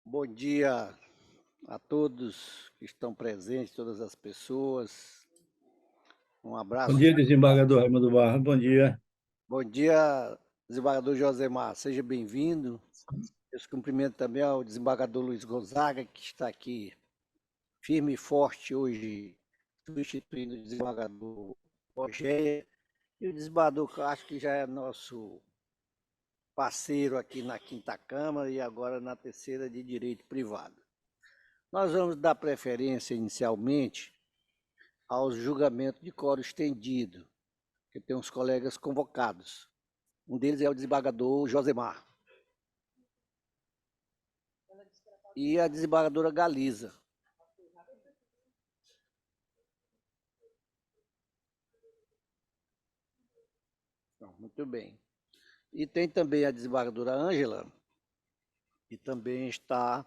Bom dia a todos que estão presentes, todas as pessoas. Um Bom abraço. dia, desembargador Raimundo Barros. Bom dia. Bom dia, desembargador Josemar. Seja bem-vindo. Eu cumprimento também ao desembargador Luiz Gonzaga, que está aqui firme e forte hoje, substituindo o desembargador Rogério. E o desembargador Castro, que já é nosso parceiro aqui na Quinta Câmara e agora na terceira de Direito Privado. Nós vamos dar preferência inicialmente aos julgamentos de coro estendido, que tem uns colegas convocados. Um deles é o desembargador Josemar e a desembargadora Galiza. Muito bem. E tem também a desembargadora Ângela, que também está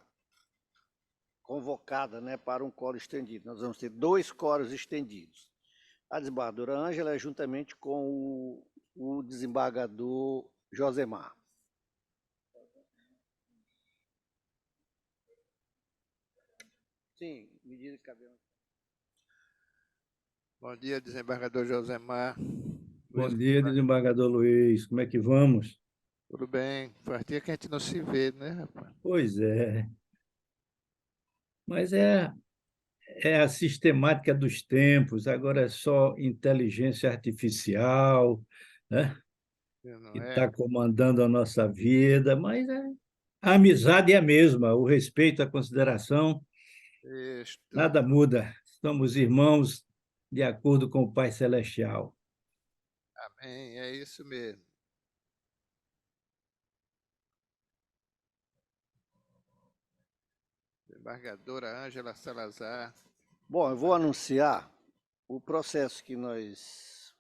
convocada, né, para um coro estendido. Nós vamos ter 2 coros estendidos. A desembargadora Ângela é juntamente com o desembargador Josemar. Sim, medida de cabelo. Bom dia, desembargador Josemar. Bom Luiz, dia, desembargador Luiz. Como é que vamos? tudo bem? Faz dia que a gente não se vê, né, rapaz? Pois é, mas é a sistemática dos tempos, agora é só inteligência artificial, né, Não que é? está comandando a nossa vida, mas a amizade é a mesma, o respeito, a consideração, Isto. nada muda. Somos irmãos de acordo com o Pai Celestial. Amém, é isso mesmo. Desembargadora Ângela Salazar. Bom, eu vou anunciar o processo que nós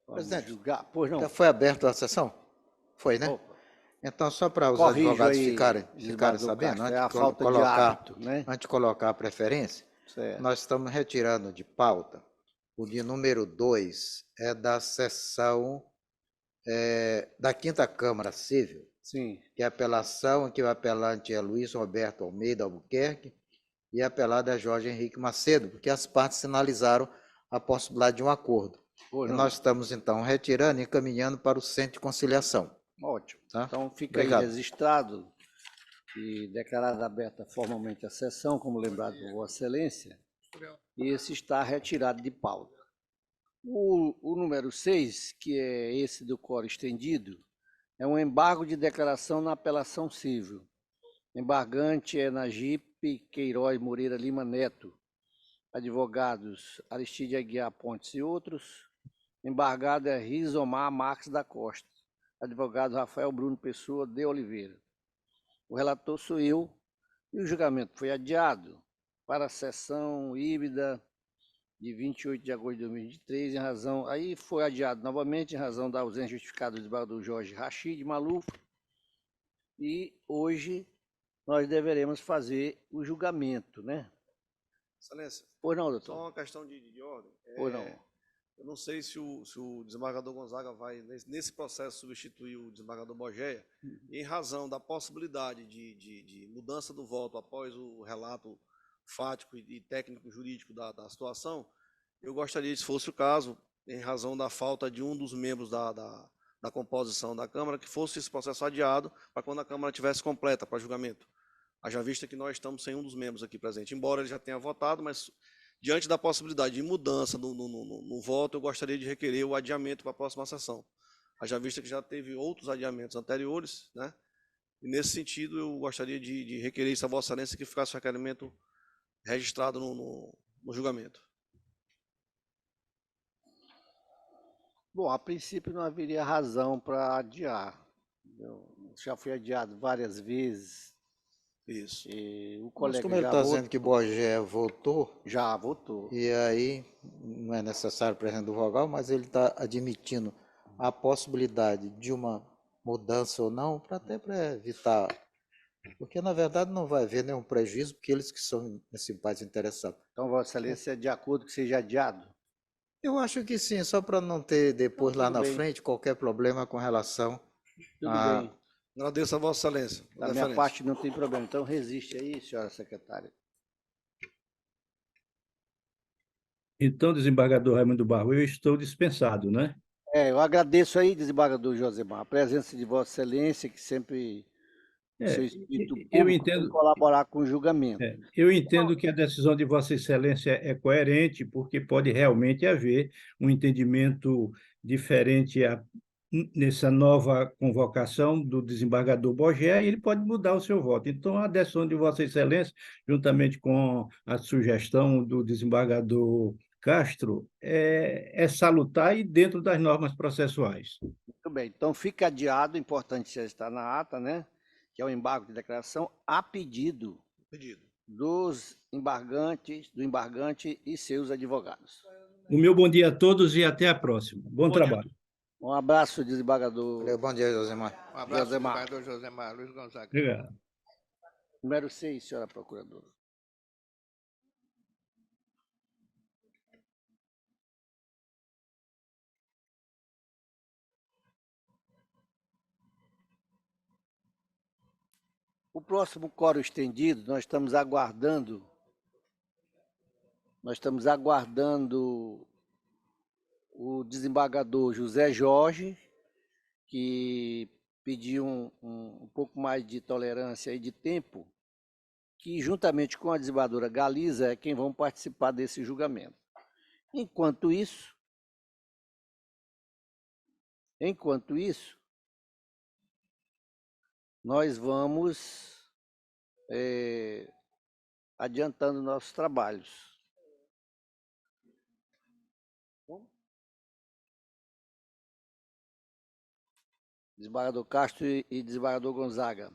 vamos Presidente, julgar. Pois já não. foi aberta a sessão? Foi, né? Opa, Então, só para os corrijo advogados aí, ficarem desembargador sabendo, Castro, é a falta de hábito, né? antes de colocar a preferência, Certo. nós estamos retirando de pauta o de número 2, é da sessão da Quinta Câmara Civil, Sim. que é a apelação, que o apelante é Luiz Roberto Almeida Albuquerque e a apelada é Jorge Henrique Macedo, porque as partes sinalizaram a possibilidade de um acordo. Pois E não. nós estamos, então, retirando e encaminhando para o Centro de Conciliação. Ótimo. Tá? Então fica aí Obrigado. registrado e declarada aberta formalmente a sessão, como lembrado por Vossa Excelência, e esse está retirado de pauta. O número 6, que é esse do coro estendido, é um embargo de declaração na apelação civil. Embargante é Nagipe Queiroz Moreira Lima Neto. Advogados Aristide Aguiar Pontes e outros. Embargado é Rizomar Marques da Costa. Advogado Rafael Bruno Pessoa de Oliveira. O relator sou eu e o julgamento foi adiado para a sessão híbrida de 28 de agosto de 2023, em razão. Aí foi adiado novamente em razão da ausência justificada do desembargador Jorge Rachid Maluf. E hoje nós deveremos fazer o julgamento, né? Excelência, Pois não, só doutor? uma questão de ordem. Pois não. Eu não sei se o desembargador Gonzaga vai, nesse processo, substituir o desembargador Bogeia, e em razão da possibilidade de mudança do voto após o relato fático e técnico-jurídico da situação, eu gostaria, se fosse o caso, em razão da falta de um dos membros da composição da Câmara, que fosse esse processo adiado para quando a Câmara estivesse completa para julgamento. Haja vista que nós estamos sem um dos membros aqui presente. Embora ele já tenha votado, mas diante da possibilidade de mudança no voto, eu gostaria de requerer o adiamento para a próxima sessão. Haja vista que já teve outros adiamentos anteriores, né? E nesse sentido, eu gostaria de requerer isso a Vossa Excelência, que ficasse o requerimento registrado no julgamento. Bom, a princípio não haveria razão para adiar. Já foi adiado várias vezes. Isso. E o Mas colega como ele já está dizendo que votou. Bogé votou, Já votou. e aí não é necessário o presidente do vogal, mas ele está admitindo a possibilidade de uma mudança ou não, até para evitar, porque na verdade não vai haver nenhum prejuízo, porque eles que são principais interessados. Então, Vossa Excelência é de acordo que seja adiado? Eu acho que sim, só para não ter depois Não, lá tudo na bem, frente qualquer problema com relação tudo a bem. Agradeço a Vossa Excelência. Da minha parte não tem problema. Então resiste aí, senhora secretária. Então, desembargador Raimundo Barro, eu estou dispensado, né? Eu agradeço aí, desembargador Josemar, a presença de Vossa Excelência, que sempre o seu É, espírito eu público tem entendo, colaborar com o julgamento. eu entendo que a decisão de Vossa Excelência é coerente, porque pode realmente haver um entendimento diferente nessa nova convocação do desembargador Bogé, e ele pode mudar o seu voto. Então, a decisão de Vossa Excelência, juntamente com a sugestão do desembargador Castro, é salutar e dentro das normas processuais. Muito bem, então fica adiado, importante já estar na ata, né? Que é o embargo de declaração a pedido Pedido. dos embargantes, do embargante e seus advogados. O meu bom dia a todos e até a próxima. Bom trabalho. Um abraço, desembargador Valeu, bom dia, Josemar. Um abraço, Josemar. desembargador Josemar Luiz Gonzaga. Obrigado. Número 6, senhora procuradora. O próximo quórum estendido, nós estamos aguardando o desembargador José Jorge, que pediu um pouco mais de tolerância e de tempo, que juntamente com a desembargadora Galiza é quem vão participar desse julgamento. Enquanto isso, nós vamos adiantando nossos trabalhos. Desembargador Castro e desembargador Gonzaga,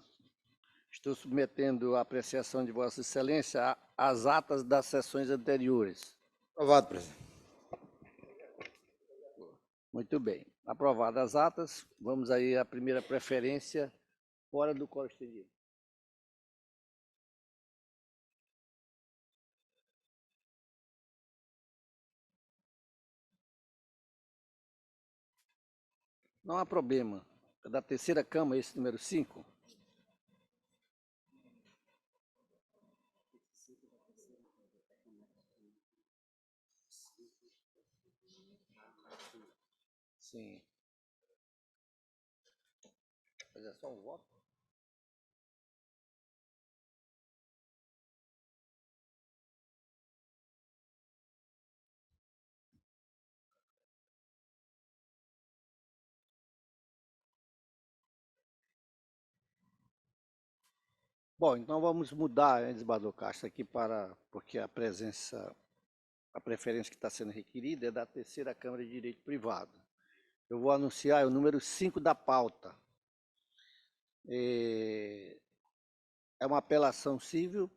estou submetendo a apreciação de Vossa Excelência às atas das sessões anteriores. Aprovado, presidente. Muito bem. Aprovadas as atas, vamos aí à primeira preferência fora do quórum estendido. Não há problema. É da terceira Câmara, esse número 5. Sim. Mas é só um voto? Bom, então vamos mudar, desembargador Castro, aqui porque a preferência que está sendo requerida é da terceira Câmara de Direito Privado. Eu vou anunciar o número 5 da pauta. É uma apelação civil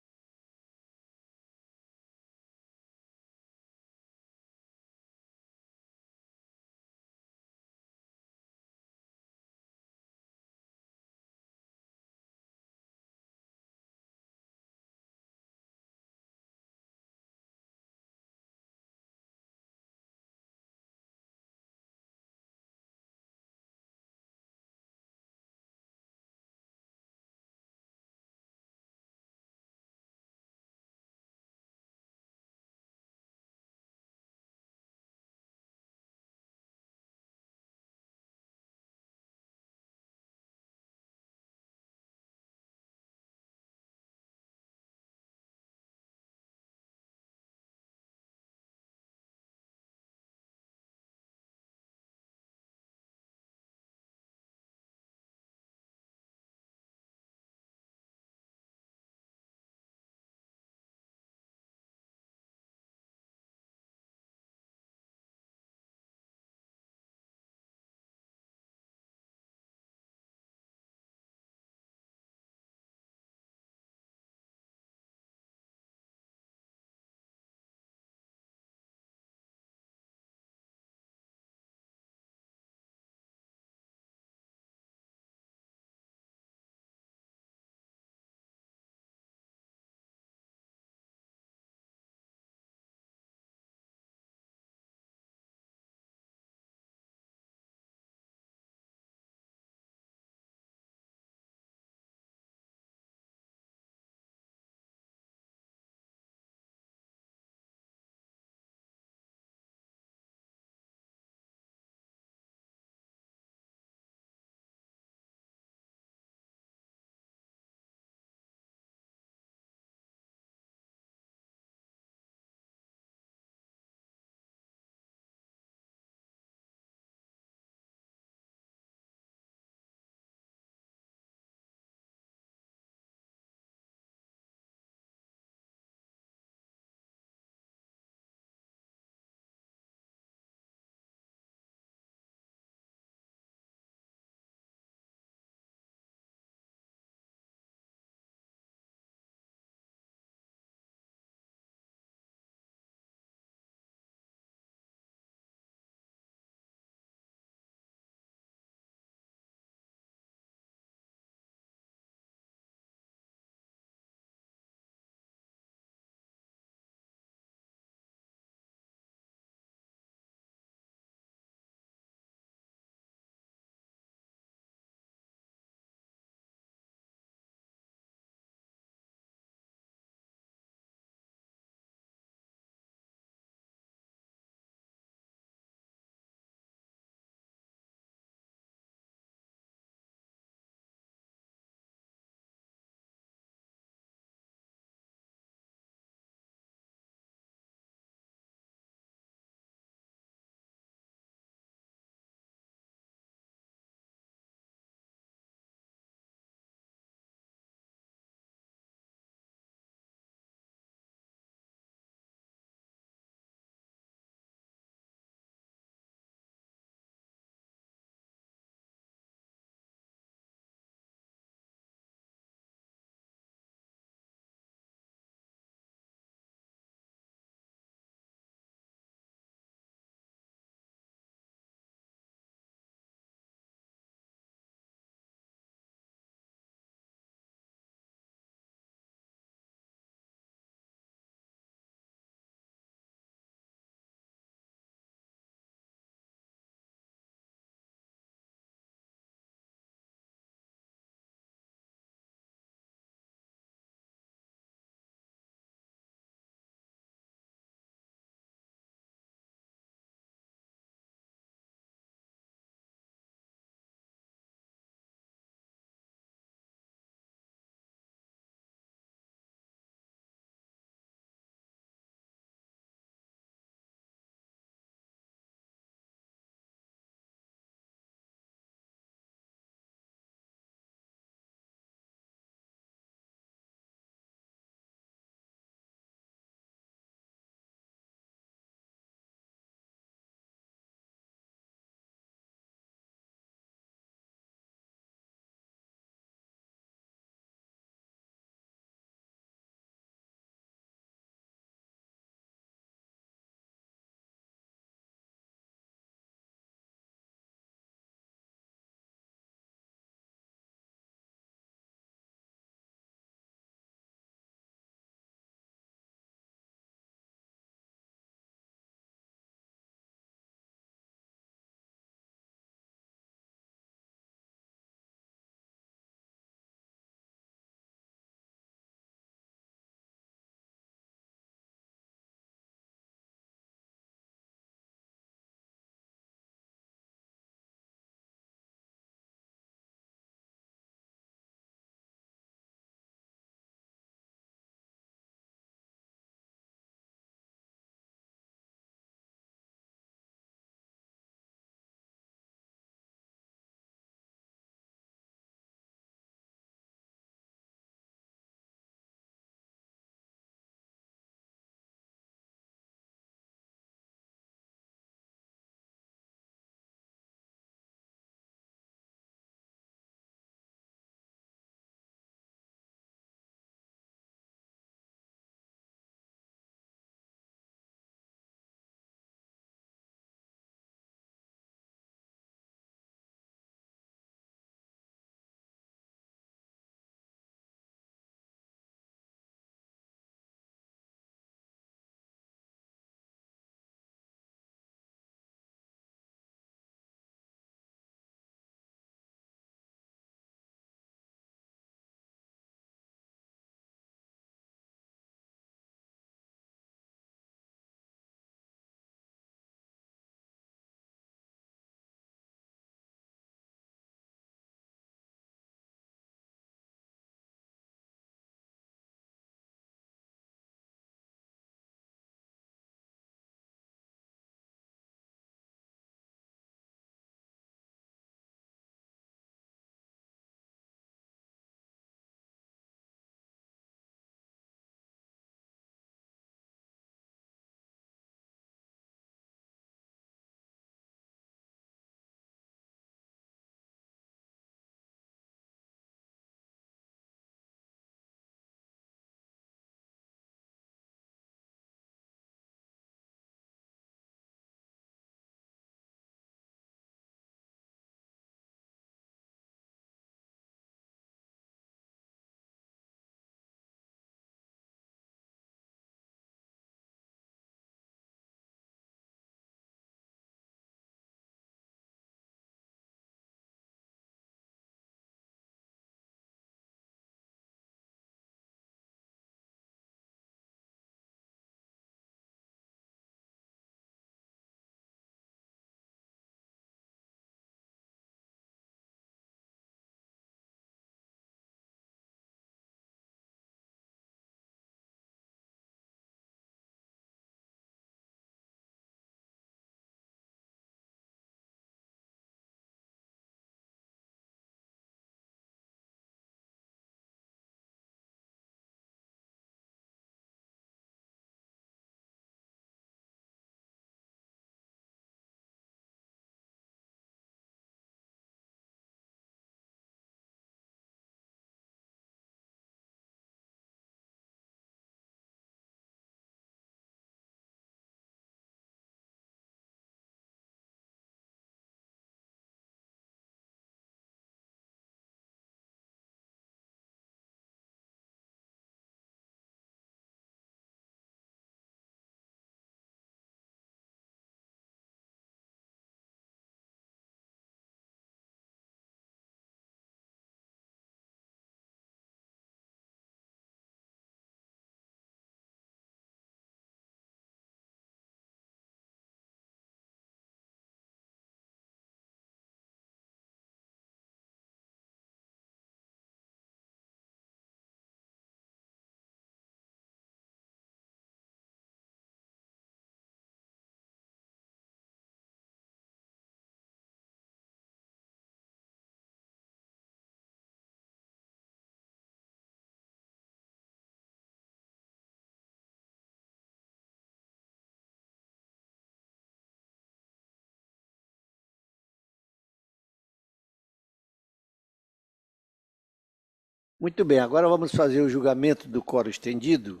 Muito bem, agora vamos fazer o julgamento do quórum estendido,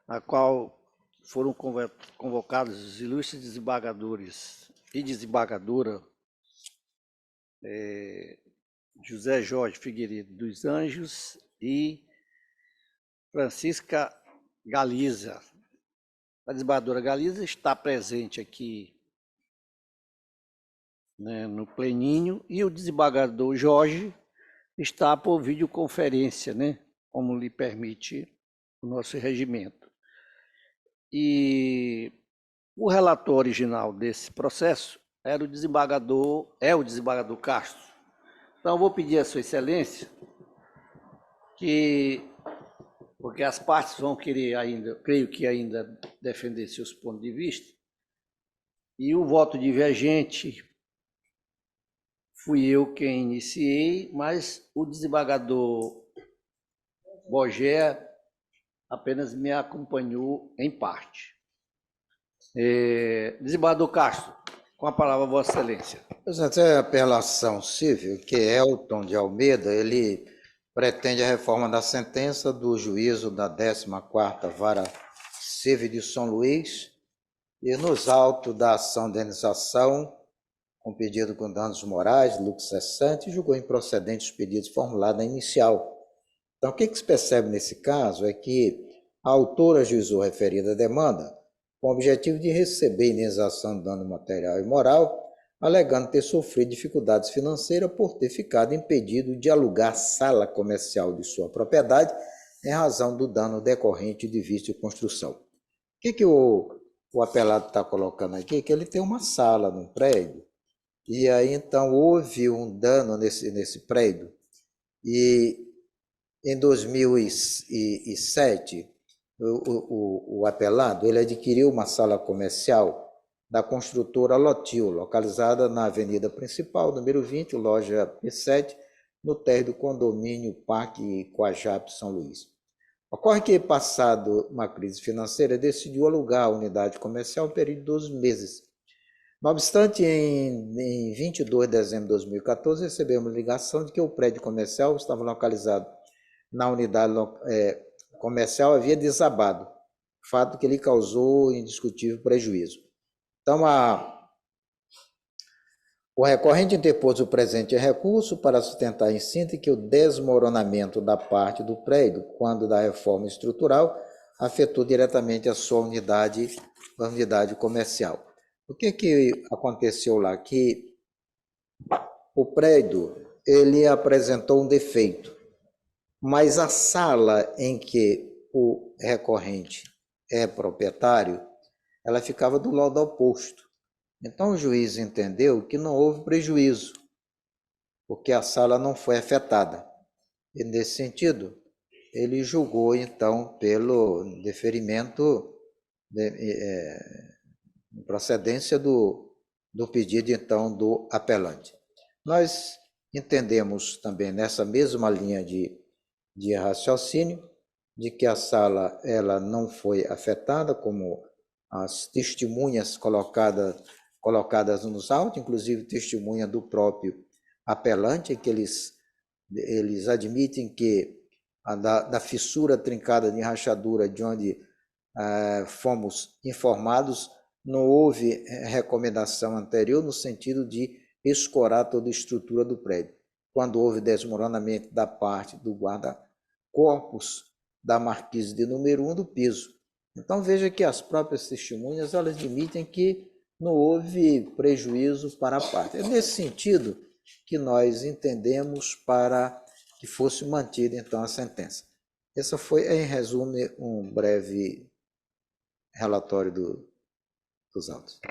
a qual foram convocados os ilustres desembargadores e desembargadora José Jorge Figueiredo dos Anjos e Francisca Galiza. A desembargadora Galiza está presente aqui, né, no pleninho, e o desembargador Jorge está por videoconferência, né, como lhe permite o nosso regimento. E o relator original desse processo é o desembargador Castro. Então, eu vou pedir a Sua Excelência que, porque as partes vão querer ainda, creio que ainda, defender seus pontos de vista, e o voto divergente fui eu quem iniciei, mas o desembargador Bogé apenas me acompanhou em parte. Desembargador Castro, com a palavra, Vossa Excelência. Presidente, é a apelação civil, que Elton de Almeida, ele pretende a reforma da sentença do juízo da 14ª Vara Civil de São Luís e nos autos da ação de indenização com pedido com danos morais, lucro cessante, julgou improcedentes os pedidos formulados na inicial. Então, o que se percebe nesse caso é que a autora ajuizou a referida demanda com o objetivo de receber indenização de dano material e moral, alegando ter sofrido dificuldades financeiras por ter ficado impedido de alugar sala comercial de sua propriedade em razão do dano decorrente de vício de construção. O que o apelado está colocando aqui? Que ele tem uma sala num prédio, e aí então houve um dano nesse prédio, e em 2007 o apelado ele adquiriu uma sala comercial da construtora Lotil, localizada na avenida principal, número 20, loja P7, no térreo do condomínio Parque Coajape, São Luís. Ocorre que, passado uma crise financeira, decidiu alugar a unidade comercial um período de 12 meses. Não obstante, em 22 de dezembro de 2014, recebemos ligação de que o prédio comercial estava localizado na unidade comercial, havia desabado, fato que lhe causou indiscutível prejuízo. Então, o recorrente interpôs o presente recurso para sustentar em síntese que o desmoronamento da parte do prédio, quando da reforma estrutural, afetou diretamente a sua unidade comercial. O que aconteceu lá? Que o prédio ele apresentou um defeito, mas a sala em que o recorrente é proprietário, ela ficava do lado oposto. Então o juiz entendeu que não houve prejuízo, porque a sala não foi afetada. E nesse sentido, ele julgou então pelo deferimento procedência do pedido então do apelante. Nós entendemos também nessa mesma linha de raciocínio de que a sala ela não foi afetada, como as testemunhas colocadas nos autos, inclusive testemunha do próprio apelante, que eles admitem que da fissura trincada de rachadura de onde fomos informados, não houve recomendação anterior no sentido de escorar toda a estrutura do prédio. Quando houve desmoronamento da parte do guarda-corpos da marquise de número 1 do piso. Então veja que as próprias testemunhas elas admitem que não houve prejuízo para a parte. É nesse sentido que nós entendemos para que fosse mantida então a sentença. Essa foi, em resumo, um breve relatório dos autos.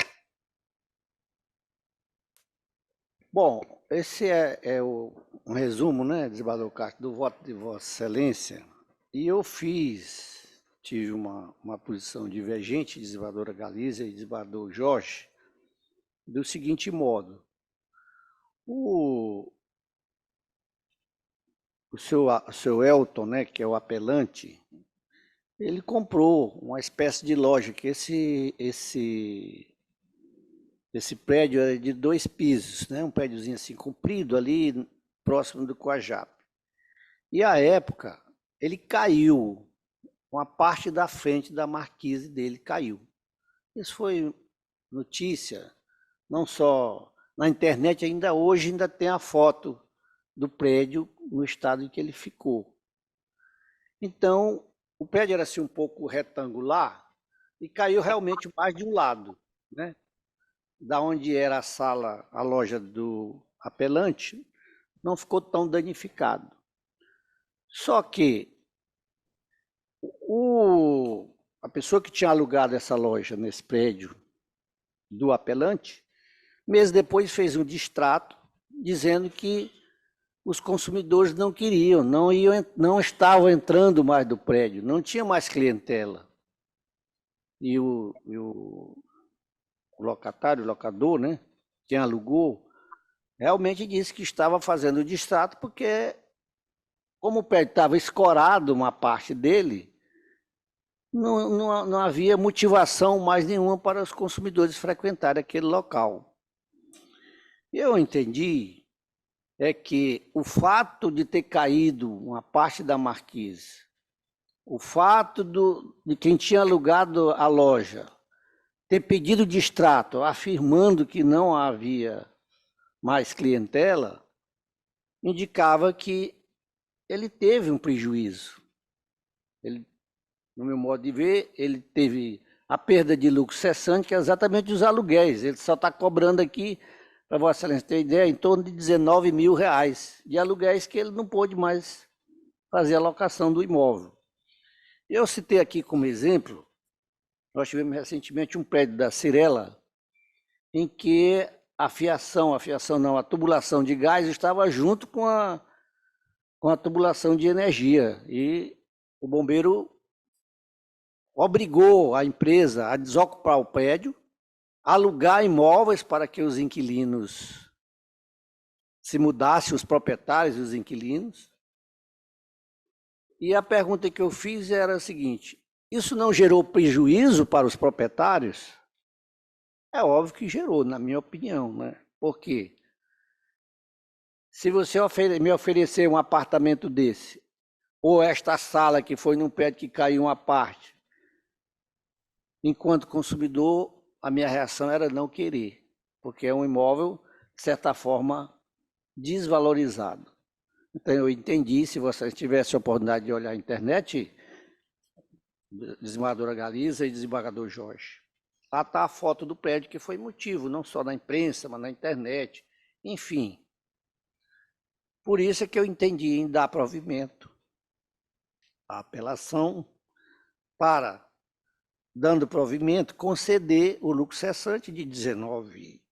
Bom, esse é um resumo, né, desembargador Castro, do voto de Vossa Excelência. E eu tive uma posição divergente, desembargadora Galiza e desembargador Jorge, do seguinte modo: o seu Elton, né, que é o apelante, ele comprou uma espécie de loja, que esse prédio é de 2 pisos, né, um prédiozinho assim comprido ali próximo do Coajape. E à época, ele caiu, uma parte da frente da marquise dele caiu. Isso foi notícia, não só na internet, ainda hoje ainda tem a foto do prédio no estado em que ele ficou. Então, o prédio era assim um pouco retangular e caiu realmente mais de um lado, né? Da onde era a sala, a loja do apelante, não ficou tão danificado. Só que a pessoa que tinha alugado essa loja nesse prédio do apelante, meses depois fez um distrato dizendo que os consumidores não queriam, não estavam entrando mais do prédio, não tinha mais clientela. E o locatário, o locador, né, quem alugou, realmente disse que estava fazendo o distrato porque, como o prédio estava escorado uma parte dele, não havia motivação mais nenhuma para os consumidores frequentarem aquele local. Eu entendi que o fato de ter caído uma parte da marquise, o fato de quem tinha alugado a loja ter pedido distrato, afirmando que não havia mais clientela, indicava que ele teve um prejuízo. Ele, no meu modo de ver, ele teve a perda de lucro cessante, que é exatamente os aluguéis. Ele só está cobrando aqui, para Vossa Excelência ter ideia, em torno de R$19 mil de aluguéis que ele não pôde mais fazer a locação do imóvel. Eu citei aqui como exemplo, nós tivemos recentemente um prédio da Cirela, em que a tubulação de gás estava junto com a tubulação de energia. E o bombeiro obrigou a empresa a desocupar o prédio, alugar imóveis para que os inquilinos se mudassem, os proprietários e os inquilinos. E a pergunta que eu fiz era a seguinte: isso não gerou prejuízo para os proprietários? É óbvio que gerou, na minha opinião, né? Por quê? Se você me oferecer um apartamento desse, ou esta sala que foi num prédio que caiu uma parte, enquanto consumidor, a minha reação era não querer, porque é um imóvel, de certa forma, desvalorizado. Então eu entendi, se vocês tivessem a oportunidade de olhar a internet, desembargadora Galiza e desembargador Jorge, lá está a foto do prédio, que foi motivo, não só na imprensa, mas na internet, enfim. Por isso é que eu entendi em dar provimento à apelação para, dando provimento, conceder o lucro cessante de 19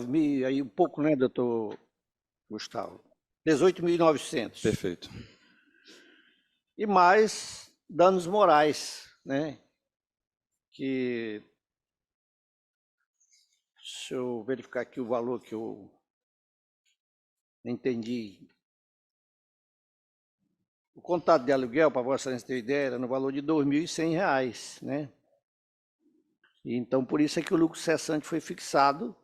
mil, aí um pouco, né, doutor Gustavo? 18.900. Perfeito. E mais danos morais, né? Que, deixa eu verificar aqui o valor que eu entendi. O contrato de aluguel, para Vossa Excelência ter ideia, era no valor de R$ 2.100, né? E então, por isso é que o lucro cessante foi fixado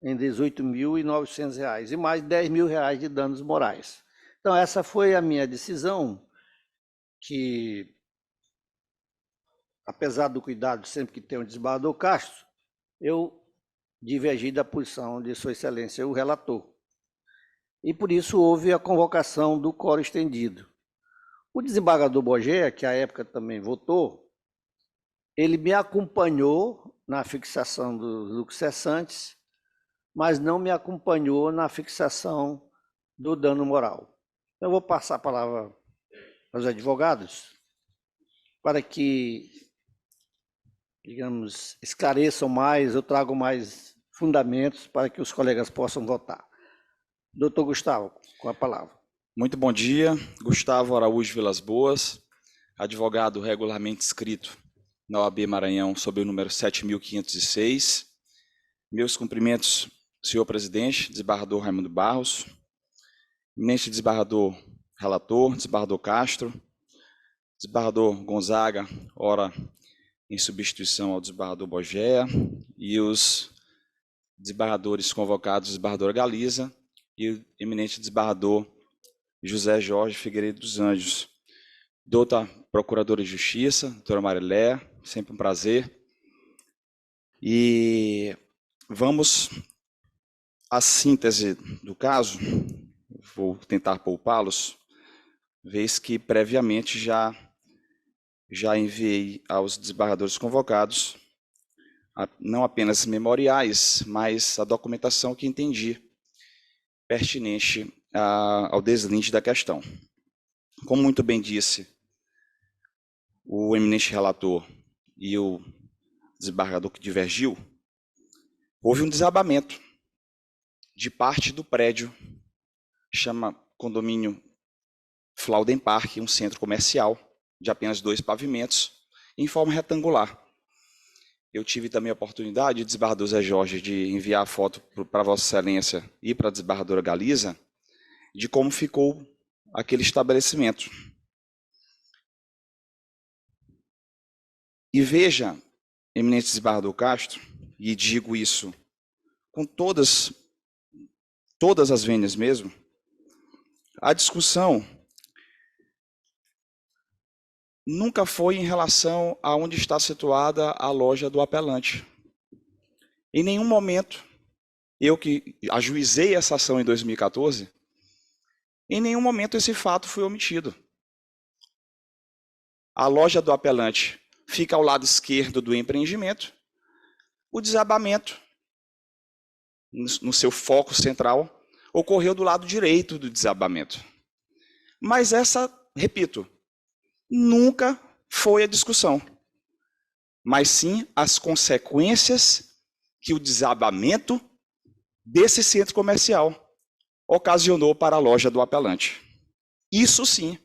em R$ 18.900 e mais R$ 10 mil de danos morais. Então, essa foi a minha decisão, que, apesar do cuidado sempre que tem o desembargador Castro, eu divergi da posição de Sua Excelência, o relator. E por isso houve a convocação do quórum estendido. O desembargador Bogea, que à época também votou, ele me acompanhou na fixação dos lucros cessantes, mas não me acompanhou na fixação do dano moral. Eu vou passar a palavra aos advogados para que, digamos, esclareçam mais, eu trago mais fundamentos para que os colegas possam votar. Doutor Gustavo, com a palavra. Muito bom dia, Gustavo Araújo Vilas Boas, advogado regularmente inscrito na OAB Maranhão sob o número 7.506. Meus cumprimentos, senhor presidente, desembargador Raimundo Barros, eminente desembargador relator, desembargador Castro, desembargador Gonzaga, ora em substituição ao desembargador Bogea, e os desembargadores convocados, desembargadora Galiza e o eminente desembargador José Jorge Figueiredo dos Anjos. Doutora Procuradora de Justiça, doutora Marilé, sempre um prazer. E vamos à síntese do caso, vou tentar poupá-los, vez que previamente já enviei aos desembargadores convocados não apenas memoriais, mas a documentação que entendi pertinente ao deslinde da questão. Como muito bem disse o eminente relator e o desembargador que divergiu, houve um desabamento de parte do prédio, chama condomínio Flauden Park, um centro comercial de apenas 2 pavimentos, em forma retangular. Eu tive também a oportunidade, desembargador Zé Jorge, de enviar a foto para Vossa Excelência e para a desembargadora Galiza, de como ficou aquele estabelecimento. E veja, eminente desembargador Castro, e digo isso com todas as vênias mesmo, a discussão nunca foi em relação a onde está situada a loja do apelante. Em nenhum momento, eu que ajuizei essa ação em 2014, em nenhum momento esse fato foi omitido. A loja do apelante fica ao lado esquerdo do empreendimento, o desabamento, no seu foco central, ocorreu do lado direito do desabamento. Mas essa, repito, nunca foi a discussão, mas sim as consequências que o desabamento desse centro comercial ocasionou para a loja do apelante. Isso sim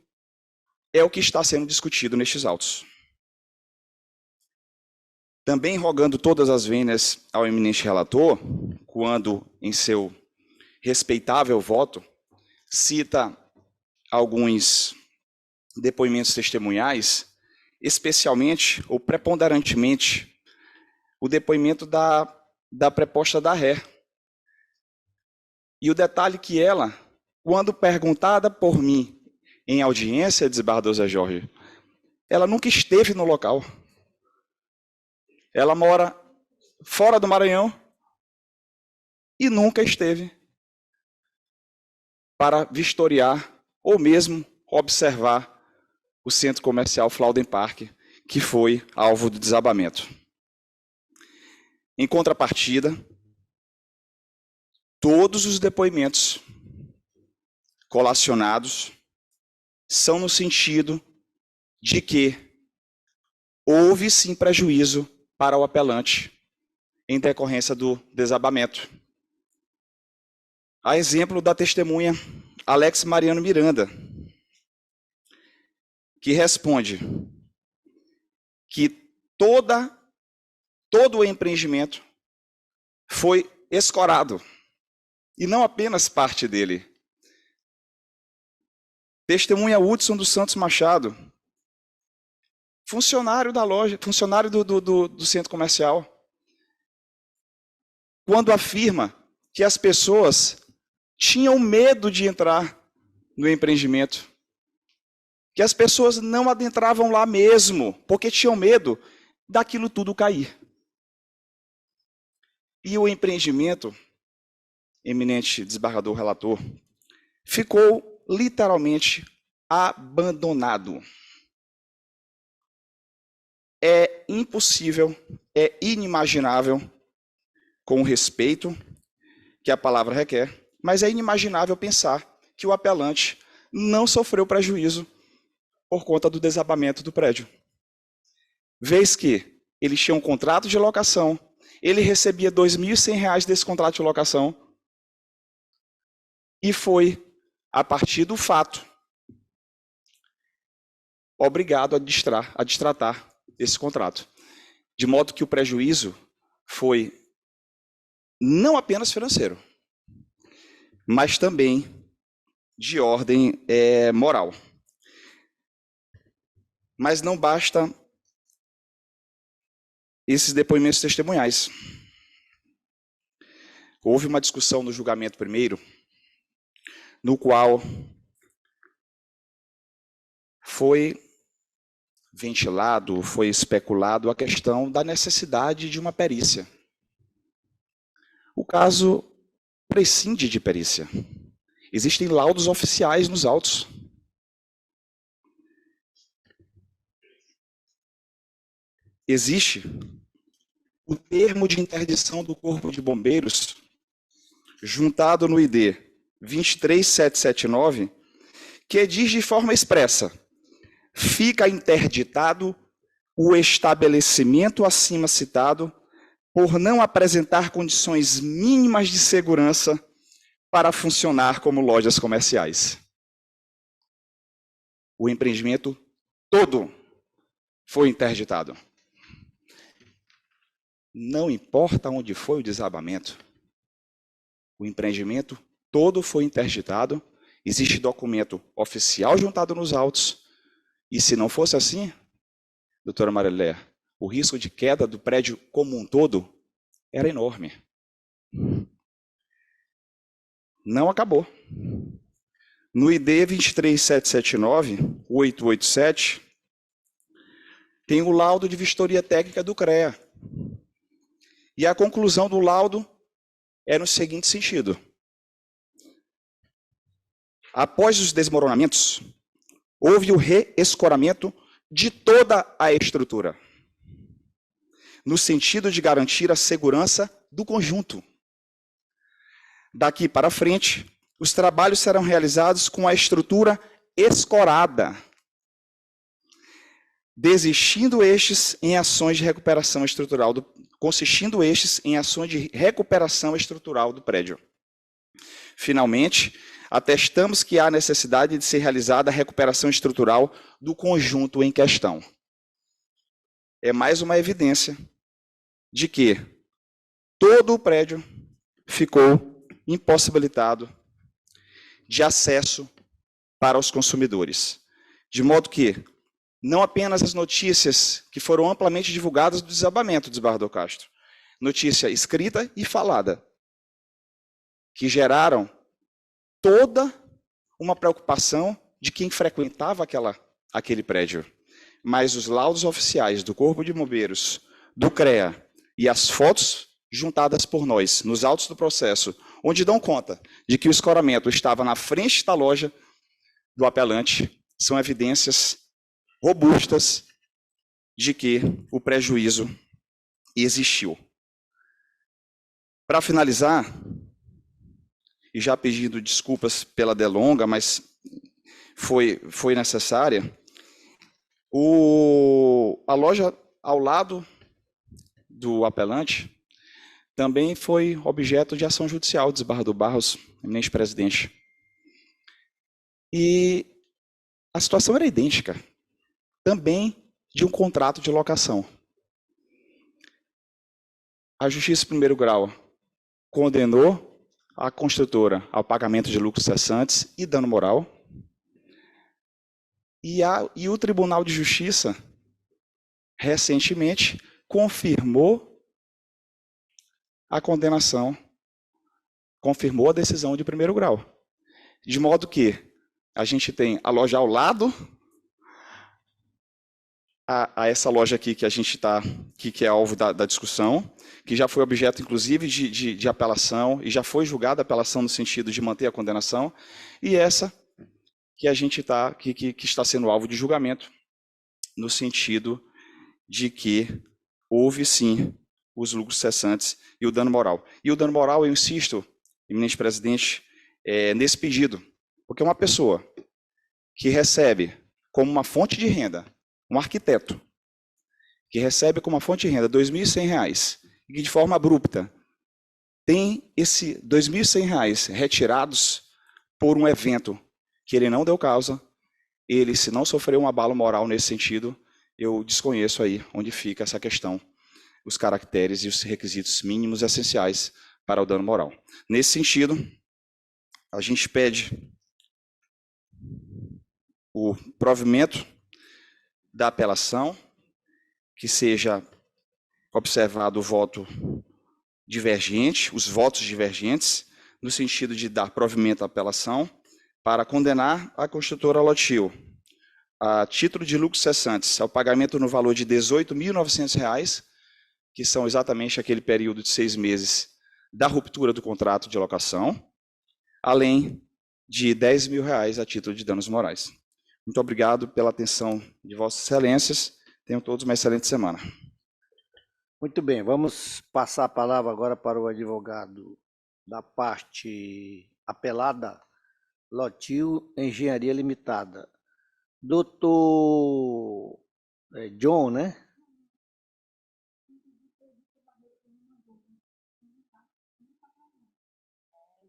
é o que está sendo discutido nestes autos. Também rogando todas as vênias ao eminente relator, quando em seu respeitável voto cita alguns depoimentos testemunhais, especialmente ou preponderantemente o depoimento da preposta da ré. E o detalhe que ela, quando perguntada por mim em audiência, desembargador Zé Jorge, ela nunca esteve no local. Ela mora fora do Maranhão e nunca esteve para vistoriar ou mesmo observar o centro comercial Flauden Park, que foi alvo do desabamento. Em contrapartida, todos os depoimentos colacionados são no sentido de que houve sim prejuízo para o apelante em decorrência do desabamento. A exemplo da testemunha Alex Mariano Miranda, que responde que todo o empreendimento foi escorado, e não apenas parte dele. Testemunha Hudson dos Santos Machado, funcionário da loja, funcionário do centro comercial, quando afirma que as pessoas tinham medo de entrar no empreendimento, que as pessoas não adentravam lá mesmo, porque tinham medo daquilo tudo cair. E o empreendimento, eminente desembargador relator, ficou literalmente abandonado. É impossível, é inimaginável, com o respeito que a palavra requer, mas é inimaginável pensar que o apelante não sofreu prejuízo por conta do desabamento do prédio. Vez que ele tinha um contrato de locação, ele recebia R$ 2.100 desse contrato de locação, e foi, a partir do fato, obrigado a destratar esse contrato. De modo que o prejuízo foi não apenas financeiro, mas também de ordem moral. Mas não basta esses depoimentos testemunhais. Houve uma discussão no julgamento primeiro, no qual foi ventilado, foi especulado a questão da necessidade de uma perícia. O caso prescinde de perícia. Existem laudos oficiais nos autos. Existe o termo de interdição do Corpo de Bombeiros, juntado no ID 23779, que diz de forma expressa: fica interditado o estabelecimento acima citado por não apresentar condições mínimas de segurança para funcionar como lojas comerciais. O empreendimento todo foi interditado. Não importa onde foi o desabamento, o empreendimento todo foi interditado, existe documento oficial juntado nos autos, e se não fosse assim, doutora Marilé, o risco de queda do prédio como um todo era enorme. Não acabou. No ID 23779-887, tem o laudo de vistoria técnica do CREA. E a conclusão do laudo é no seguinte sentido: após os desmoronamentos, houve o reescoramento de toda a estrutura, no sentido de garantir a segurança do conjunto. Daqui para frente, os trabalhos serão realizados com a estrutura escorada, consistindo estes em ações de recuperação estrutural do prédio. Finalmente, atestamos que há necessidade de ser realizada a recuperação estrutural do conjunto em questão. É mais uma evidência de que todo o prédio ficou impossibilitado de acesso para os consumidores. De modo que não apenas as notícias que foram amplamente divulgadas do desabamento de Barra do Castro, notícia escrita e falada, que geraram toda uma preocupação de quem frequentava aquele prédio. Mas os laudos oficiais do Corpo de Bombeiros, do CREA e as fotos juntadas por nós nos autos do processo, onde dão conta de que o escoramento estava na frente da loja do apelante, são evidências robustas de que o prejuízo existiu. Para finalizar, e já pedindo desculpas pela delonga, mas foi necessária, a loja ao lado do apelante também foi objeto de ação judicial de Barra do Barros, eminente presidente. E a situação era idêntica, também de um contrato de locação. A Justiça de Primeiro Grau condenou a construtora ao pagamento de lucros cessantes e dano moral, e o Tribunal de Justiça, recentemente, confirmou a condenação, confirmou a decisão de primeiro grau. De modo que a gente tem a loja ao lado, a essa loja aqui que a gente está, que é alvo da discussão, que já foi objeto, inclusive, de apelação, e já foi julgada a apelação no sentido de manter a condenação, e essa que a gente está, que está sendo alvo de julgamento, no sentido de que houve, sim, os lucros cessantes e o dano moral. E o dano moral, eu insisto, eminente presidente, nesse pedido, porque uma pessoa que recebe como uma fonte de renda, um arquiteto, que recebe como uma fonte de renda R$ 2.100, e que de forma abrupta tem esse R$ 2.100 retirados por um evento que ele não deu causa, ele, se não sofreu um abalo moral nesse sentido, eu desconheço aí onde fica essa questão, os caracteres e os requisitos mínimos e essenciais para o dano moral. Nesse sentido, a gente pede o provimento da apelação, que seja observado o voto divergente, os votos divergentes, no sentido de dar provimento à apelação, para condenar a construtora Lotil a título de lucros cessantes, ao pagamento no valor de R$ 18.900, que são exatamente aquele período de 6 meses da ruptura do contrato de locação, além de R$ 10.000 a título de danos morais. Muito obrigado pela atenção de Vossas Excelências. Tenham todos uma excelente semana. Muito bem, vamos passar a palavra agora para o advogado da parte apelada, Lotil Engenharia Limitada. Doutor John, né?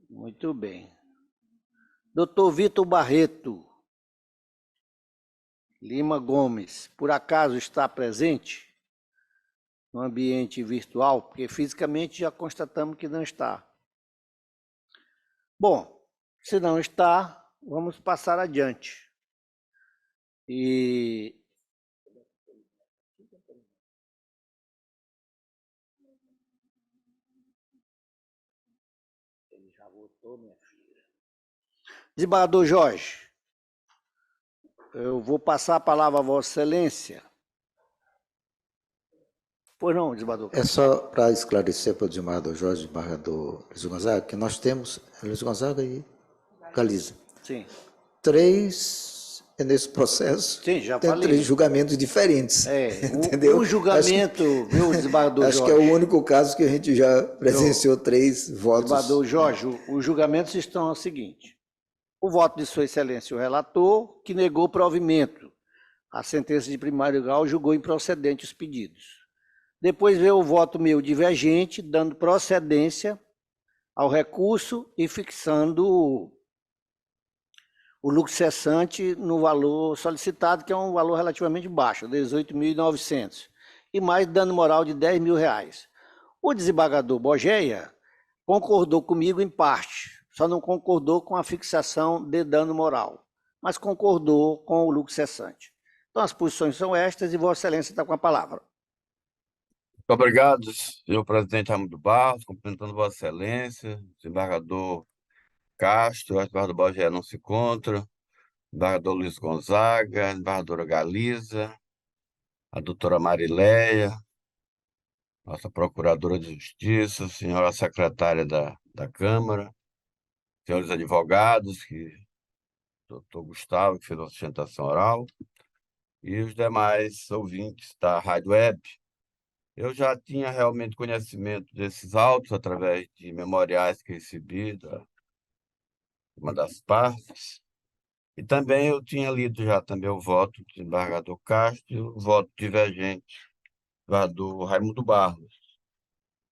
Muito bem. Doutor Vitor Barreto Lima Gomes, por acaso está presente no ambiente virtual? Porque fisicamente já constatamos que não está. Bom, se não está, vamos passar adiante. E ele já votou, minha filha. Desembargador Jorge, eu vou passar a palavra a Vossa Excelência. Pois não, desembargador. É só para esclarecer para o desembargador Jorge, desembargador Luiz Gonzaga, que nós temos Luiz Gonzaga e Galiza. Sim. 3, nesse processo, Sim, já tem falei. 3 julgamentos diferentes. Entendeu? Um julgamento, viu, desembargador Acho Jorge? que é o único caso que a gente já presenciou 3 votos. Desembargador Jorge, os julgamentos estão ao seguinte. O voto de Sua Excelência, o relator, que negou provimento. A sentença de primário grau julgou improcedente os pedidos. Depois veio o voto meu divergente, dando procedência ao recurso e fixando o lucro cessante no valor solicitado, que é um valor relativamente baixo, R$ 18.900, e mais dano moral de R$ 10.000. O desembargador Bogeia concordou comigo em parte, só não concordou com a fixação de dano moral, mas concordou com o lucro cessante. Então, as posições são estas e Vossa Excelência está com a palavra. Muito obrigado, senhor presidente Raimundo Barros, cumprimentando Vossa Excelência, desembargador Castro, o desembargador Bogé não se encontra, desembargador Luiz Gonzaga, desembargadora Galiza, a doutora Marileia, nossa procuradora de Justiça, senhora secretária da Câmara, senhores advogados, doutor Gustavo, que fez a sustentação oral, e os demais ouvintes da Rádio Web. Eu já tinha realmente conhecimento desses autos através de memoriais que recebi de uma das partes. E também eu tinha lido já também o voto do desembargador Castro e o voto divergente do Raimundo Barros.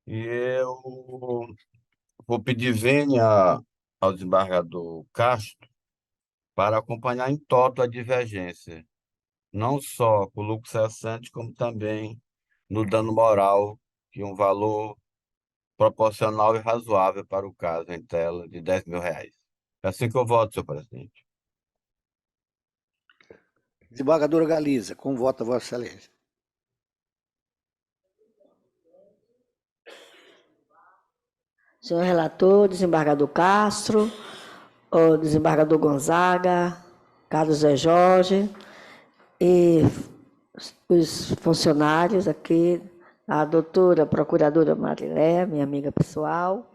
E eu vou pedir vênia ao desembargador Castro para acompanhar em toto a divergência, não só com o lucro cessante, como também no dano moral, que é um valor proporcional e razoável para o caso em tela de R$ 10.000. É assim que eu voto, senhor presidente. Desembargadora Galiza, com voto a Vossa Excelência. Senhor relator, desembargador Castro, o desembargador Gonzaga, Carlos Zé Jorge e os funcionários aqui, a doutora procuradora Marilé, minha amiga pessoal,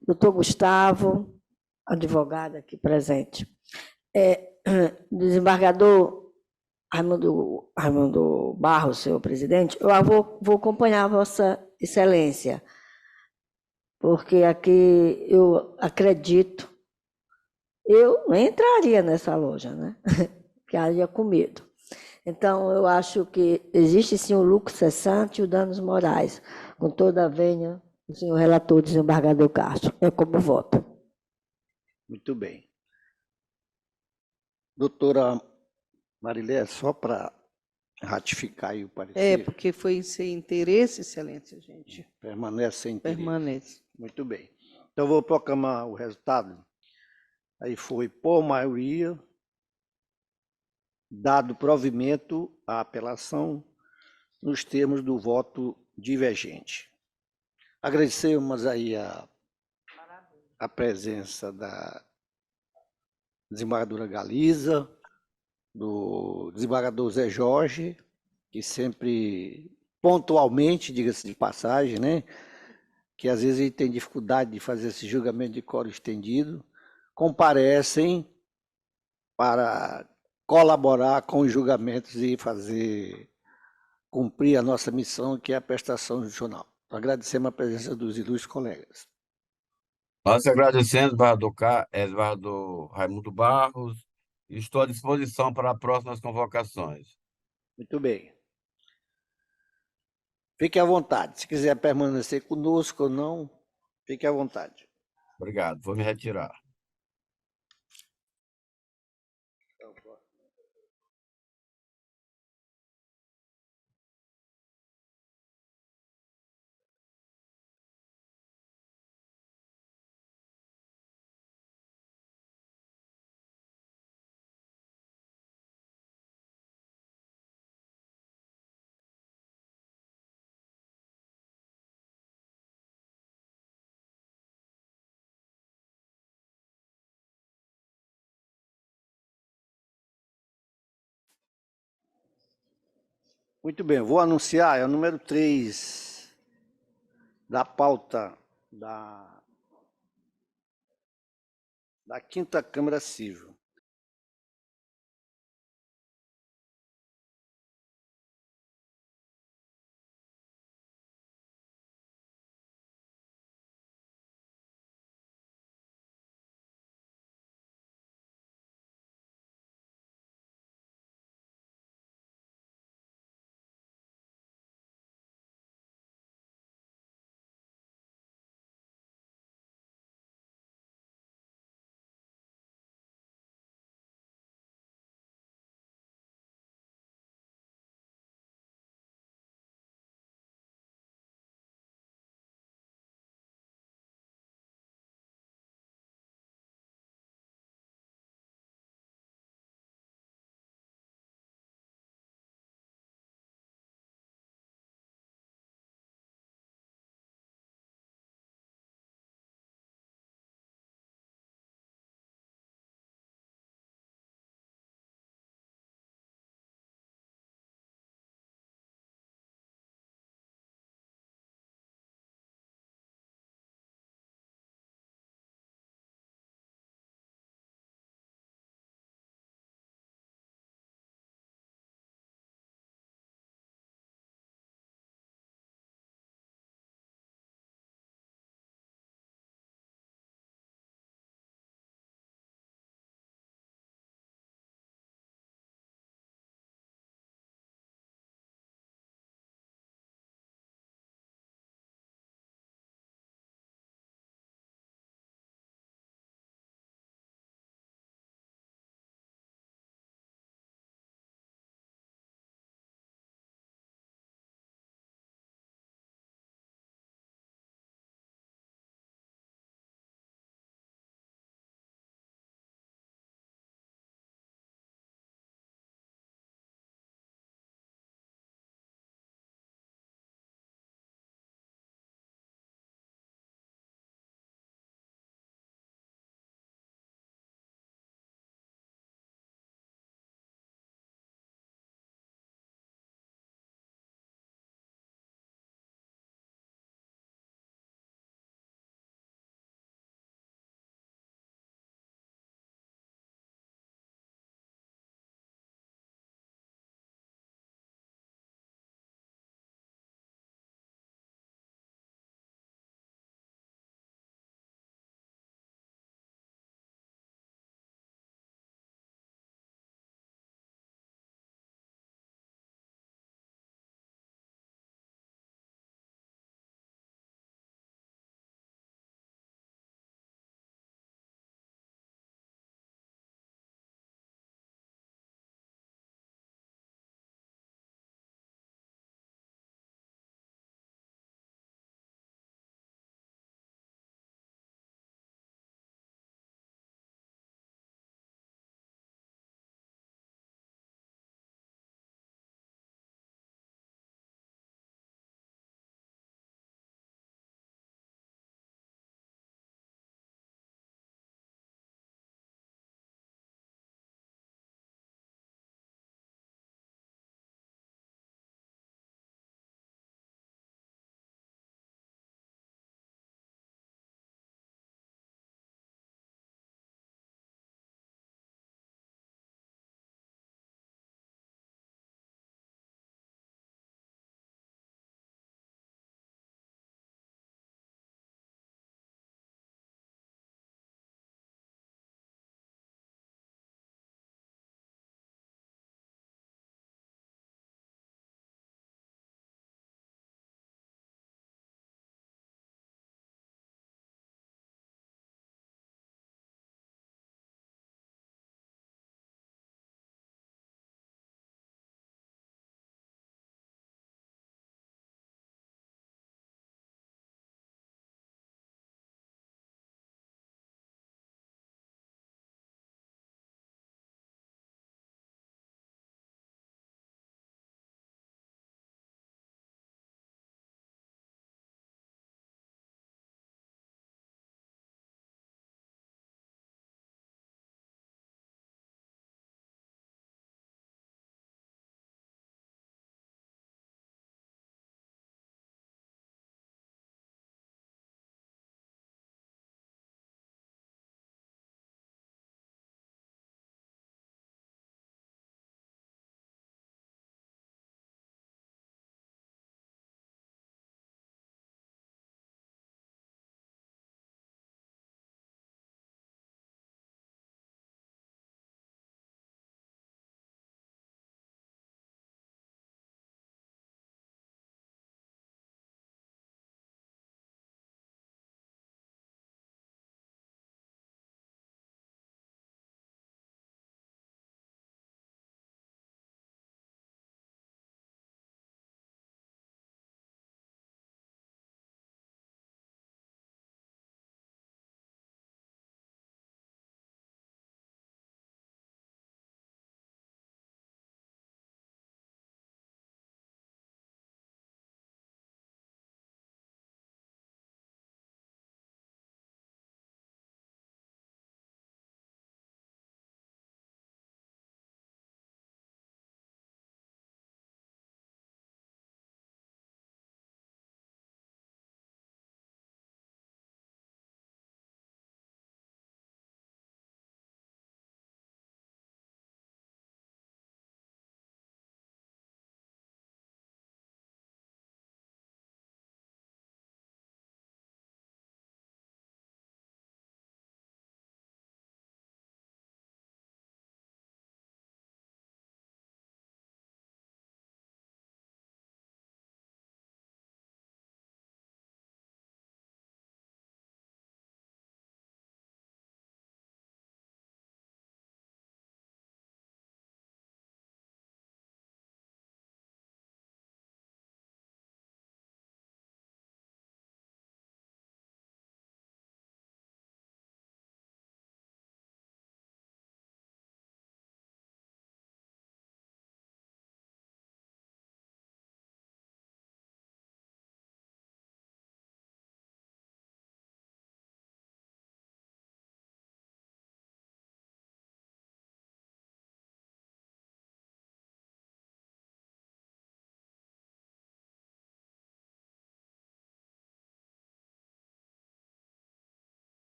doutor Gustavo, advogado aqui presente. Desembargador Raimundo Barros, senhor presidente, eu vou acompanhar a Vossa Excelência, porque aqui eu acredito, eu não entraria nessa loja, né? Ficaria com medo. Então, eu acho que existe sim o lucro cessante e os danos morais, com toda a vênia do senhor relator, desembargador Castro. É como voto. Muito bem. Doutora Marilé, só para ratificar aí o parecer. porque foi sem interesse, Excelência, gente. Permanece sem interesse. Permanece. Muito bem. Então, eu vou proclamar o resultado. Aí foi por maioria, dado provimento à apelação nos termos do voto divergente. Agradecemos aí a presença da desembargadora Galiza, do desembargador Zé Jorge, que sempre, pontualmente, diga-se de passagem, né, que às vezes ele tem dificuldade de fazer esse julgamento de quórum estendido, comparecem para colaborar com os julgamentos e fazer cumprir a nossa missão, que é a prestação judicional. Agradecemos a presença dos ilustres colegas. Nós agradecemos, desembargador Raimundo Barros, e estou à disposição para próximas convocações. Muito bem. Fique à vontade. Se quiser permanecer conosco ou não, fique à vontade. Obrigado, vou me retirar. Muito bem, vou anunciar, é o número 3 da pauta da 5ª Câmara Civil.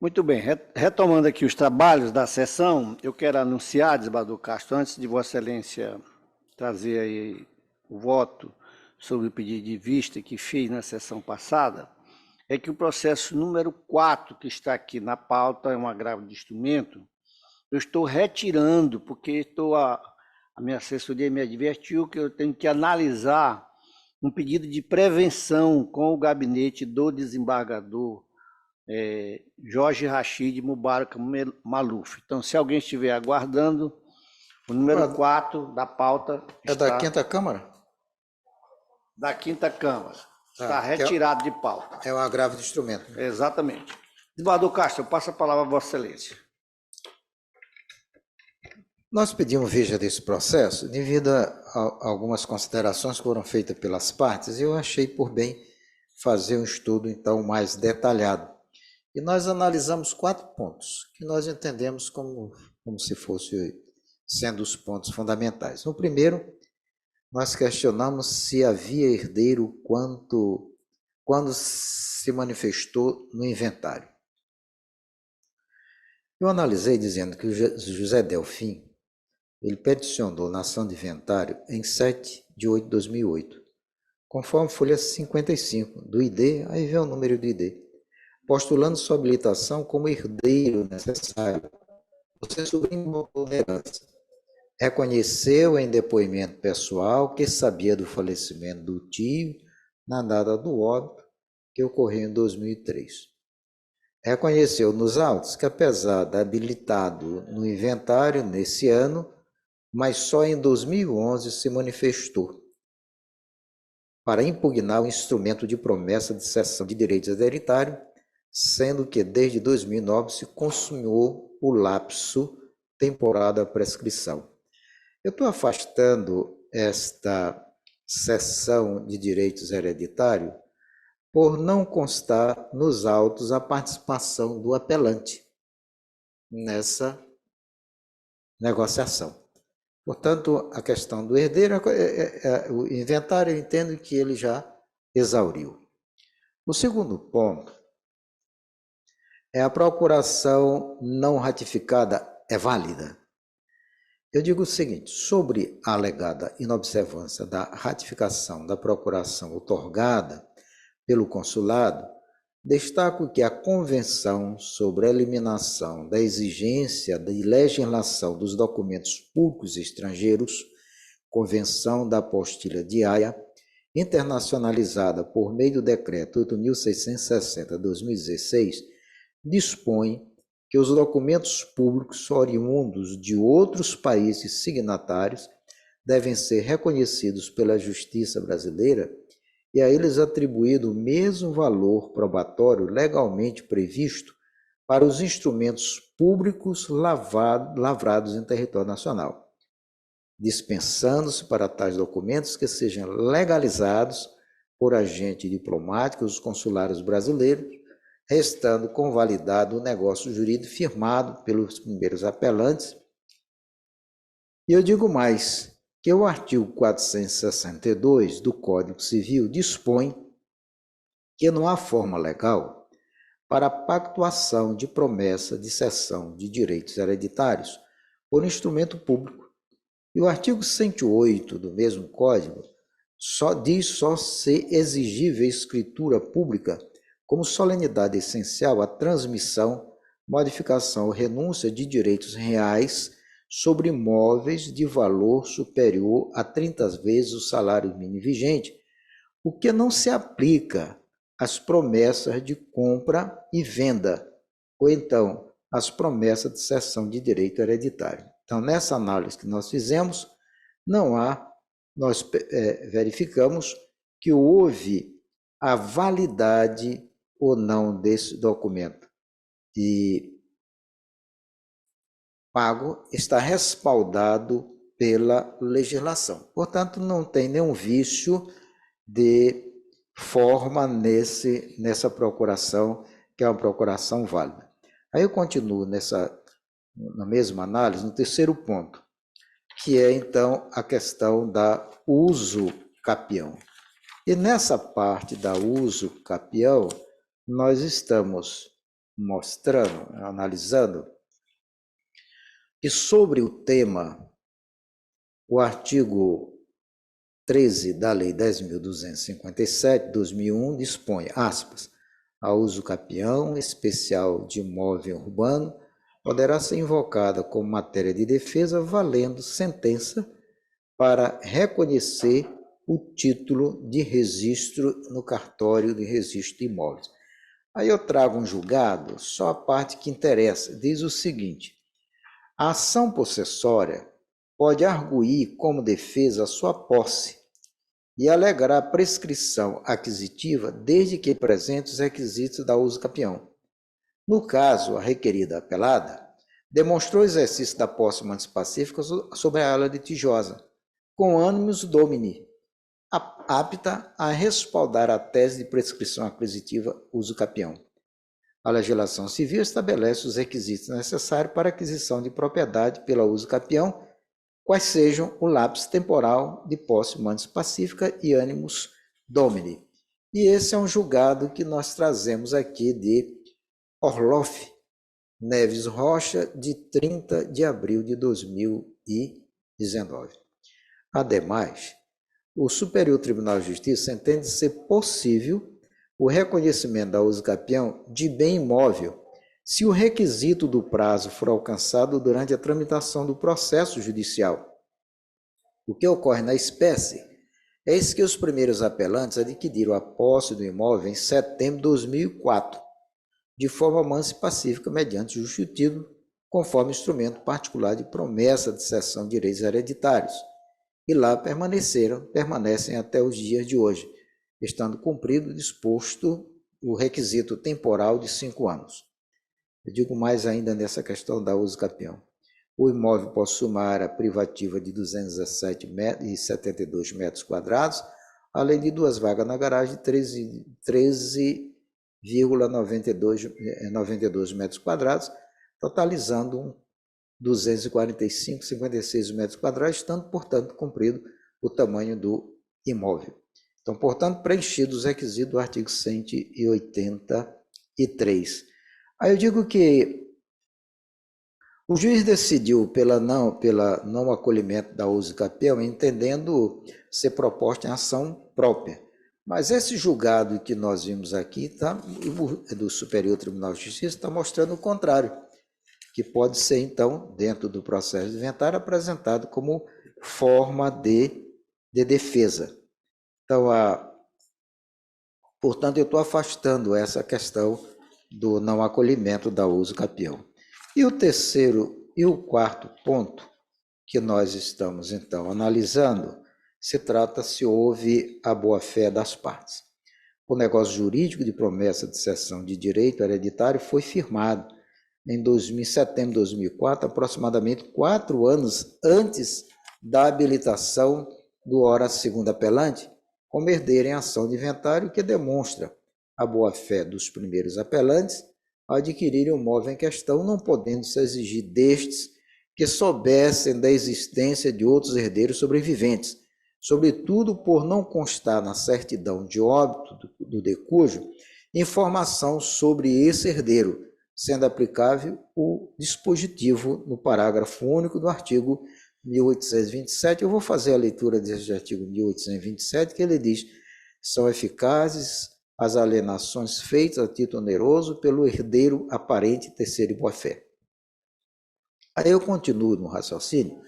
Muito bem, retomando aqui os trabalhos da sessão, eu quero anunciar, desembargador Castro, antes de Vossa Excelência trazer aí o voto sobre o pedido de vista que fiz na sessão passada, é que o processo número 4, que está aqui na pauta, é um agravo de instrumento, eu estou retirando, porque a minha assessoria me advertiu que eu tenho que analisar um pedido de prevenção com o gabinete do desembargador Jorge Rachid Mubarak Maluf. Então, se alguém estiver aguardando, o número 4 da pauta é da Quinta Câmara? Da Quinta Câmara. Está retirado de pauta. É um agravo de instrumento. Exatamente. Desembargador Castro, eu passo a palavra a Vossa Excelência. Nós pedimos vista desse processo devido a algumas considerações que foram feitas pelas partes e eu achei por bem fazer um estudo, então, mais detalhado. E nós analisamos 4 pontos, que nós entendemos como se fosse sendo os pontos fundamentais. No primeiro, nós questionamos se havia herdeiro quando se manifestou no inventário. Eu analisei dizendo que o José Delfim, ele peticionou na ação de inventário em 7 de 8 de 2008, conforme folha 55 do ID, aí vem o número do ID, postulando sua habilitação como herdeiro necessário. Você subiu uma herança. Reconheceu em depoimento pessoal que sabia do falecimento do tio na data do óbito que ocorreu em 2003. Reconheceu nos autos que, apesar de habilitado no inventário nesse ano, mas só em 2011 se manifestou para impugnar o instrumento de promessa de cessão de direitos hereditários, sendo que desde 2009 se consumou o lapso temporal da prescrição. Eu estou afastando esta cessão de direitos hereditários por não constar nos autos a participação do apelante nessa negociação. Portanto, a questão do herdeiro, o inventário, eu entendo que ele já exauriu. O segundo ponto é a procuração não ratificada é válida. Eu digo o seguinte, sobre a alegada inobservância da ratificação da procuração outorgada pelo consulado, destaco que a Convenção sobre a Eliminação da Exigência de Legislação dos Documentos Públicos Estrangeiros, Convenção da Apostilha de Haia, internacionalizada por meio do Decreto 8.660/2016, dispõe que os documentos públicos oriundos de outros países signatários devem ser reconhecidos pela Justiça brasileira e a eles atribuído o mesmo valor probatório legalmente previsto para os instrumentos públicos lavrados em território nacional, dispensando-se para tais documentos que sejam legalizados por agentes diplomáticos dos consulados brasileiros, restando convalidado o negócio jurídico firmado pelos primeiros apelantes. E eu digo mais, que o artigo 462 do Código Civil dispõe que não há forma legal para a pactuação de promessa de cessão de direitos hereditários por instrumento público. E o artigo 108 do mesmo Código diz só ser exigível escritura pública como solenidade essencial a transmissão, modificação ou renúncia de direitos reais sobre imóveis de valor superior a 30 vezes o salário mínimo vigente, o que não se aplica às promessas de compra e venda, ou então às promessas de cessão de direito hereditário. Então, nessa análise que nós fizemos, nós verificamos que houve a validade ou não desse documento e pago está respaldado pela legislação. Portanto, não tem nenhum vício de forma nessa procuração, que é uma procuração válida. Aí eu continuo na mesma análise, no terceiro ponto, que é, então, a questão da uso capião. E nessa parte da uso capião, nós estamos mostrando, analisando, que sobre o tema, o artigo 13 da Lei 10.257, 2001, dispõe, aspas, a uso capião especial de imóvel urbano poderá ser invocada como matéria de defesa, valendo sentença para reconhecer o título de registro no cartório de registro de imóveis. Aí eu trago um julgado, só a parte que interessa, diz o seguinte, a ação possessória pode arguir como defesa a sua posse e alegar prescrição aquisitiva desde que presente os requisitos da uso capião. No caso, a requerida apelada demonstrou exercício da posse mantis pacífica sobre a área litigiosa, com animus domini, apta a respaldar a tese de prescrição aquisitiva uso capião. A legislação civil estabelece os requisitos necessários para a aquisição de propriedade pela uso capião, quais sejam o lapso temporal de posse mantis pacífica e animus domini. E esse é um julgado que nós trazemos aqui de Orloff Neves Rocha, de 30 de abril de 2019. Ademais, o Superior Tribunal de Justiça entende ser possível o reconhecimento da uso capião de bem imóvel se o requisito do prazo for alcançado durante a tramitação do processo judicial. O que ocorre na espécie é que os primeiros apelantes adquiriram a posse do imóvel em setembro de 2004, de forma mansa e pacífica, mediante justo título, conforme instrumento particular de promessa de cessão de direitos hereditários, e lá permanecem até os dias de hoje, estando cumprido disposto o requisito temporal de 5 anos. Eu digo mais ainda nessa questão da uso capião. O imóvel possui uma área privativa de 217,72 metros quadrados, além de 2 vagas na garagem de 13,92 metros quadrados, totalizando 245,56 metros quadrados, estando, portanto, cumprido o tamanho do imóvel. Então, portanto, preenchidos os requisitos do artigo 183. Aí eu digo que o juiz decidiu pela não acolhimento da uso capião, entendendo ser proposta em ação própria. Mas esse julgado que nós vimos aqui, do Superior Tribunal de Justiça, está mostrando o contrário, que pode ser, então, dentro do processo de inventário, apresentado como forma de defesa. Então, portanto, eu estou afastando essa questão do não acolhimento da uso capião. E o terceiro e o quarto ponto que nós estamos, então, analisando, se trata se houve a boa-fé das partes. O negócio jurídico de promessa de cessão de direito hereditário foi firmado em setembro de 2004, aproximadamente 4 anos antes da habilitação do ora segundo apelante, como herdeiro em ação de inventário, que demonstra a boa-fé dos primeiros apelantes ao adquirirem o imóvel em questão, não podendo-se exigir destes que soubessem da existência de outros herdeiros sobreviventes, sobretudo por não constar na certidão de óbito do decújo informação sobre esse herdeiro, sendo aplicável o dispositivo no parágrafo único do artigo 1827. Eu vou fazer a leitura desse artigo 1827, que ele diz: são eficazes as alienações feitas a título oneroso pelo herdeiro aparente terceiro e boa-fé. Aí eu continuo no raciocínio,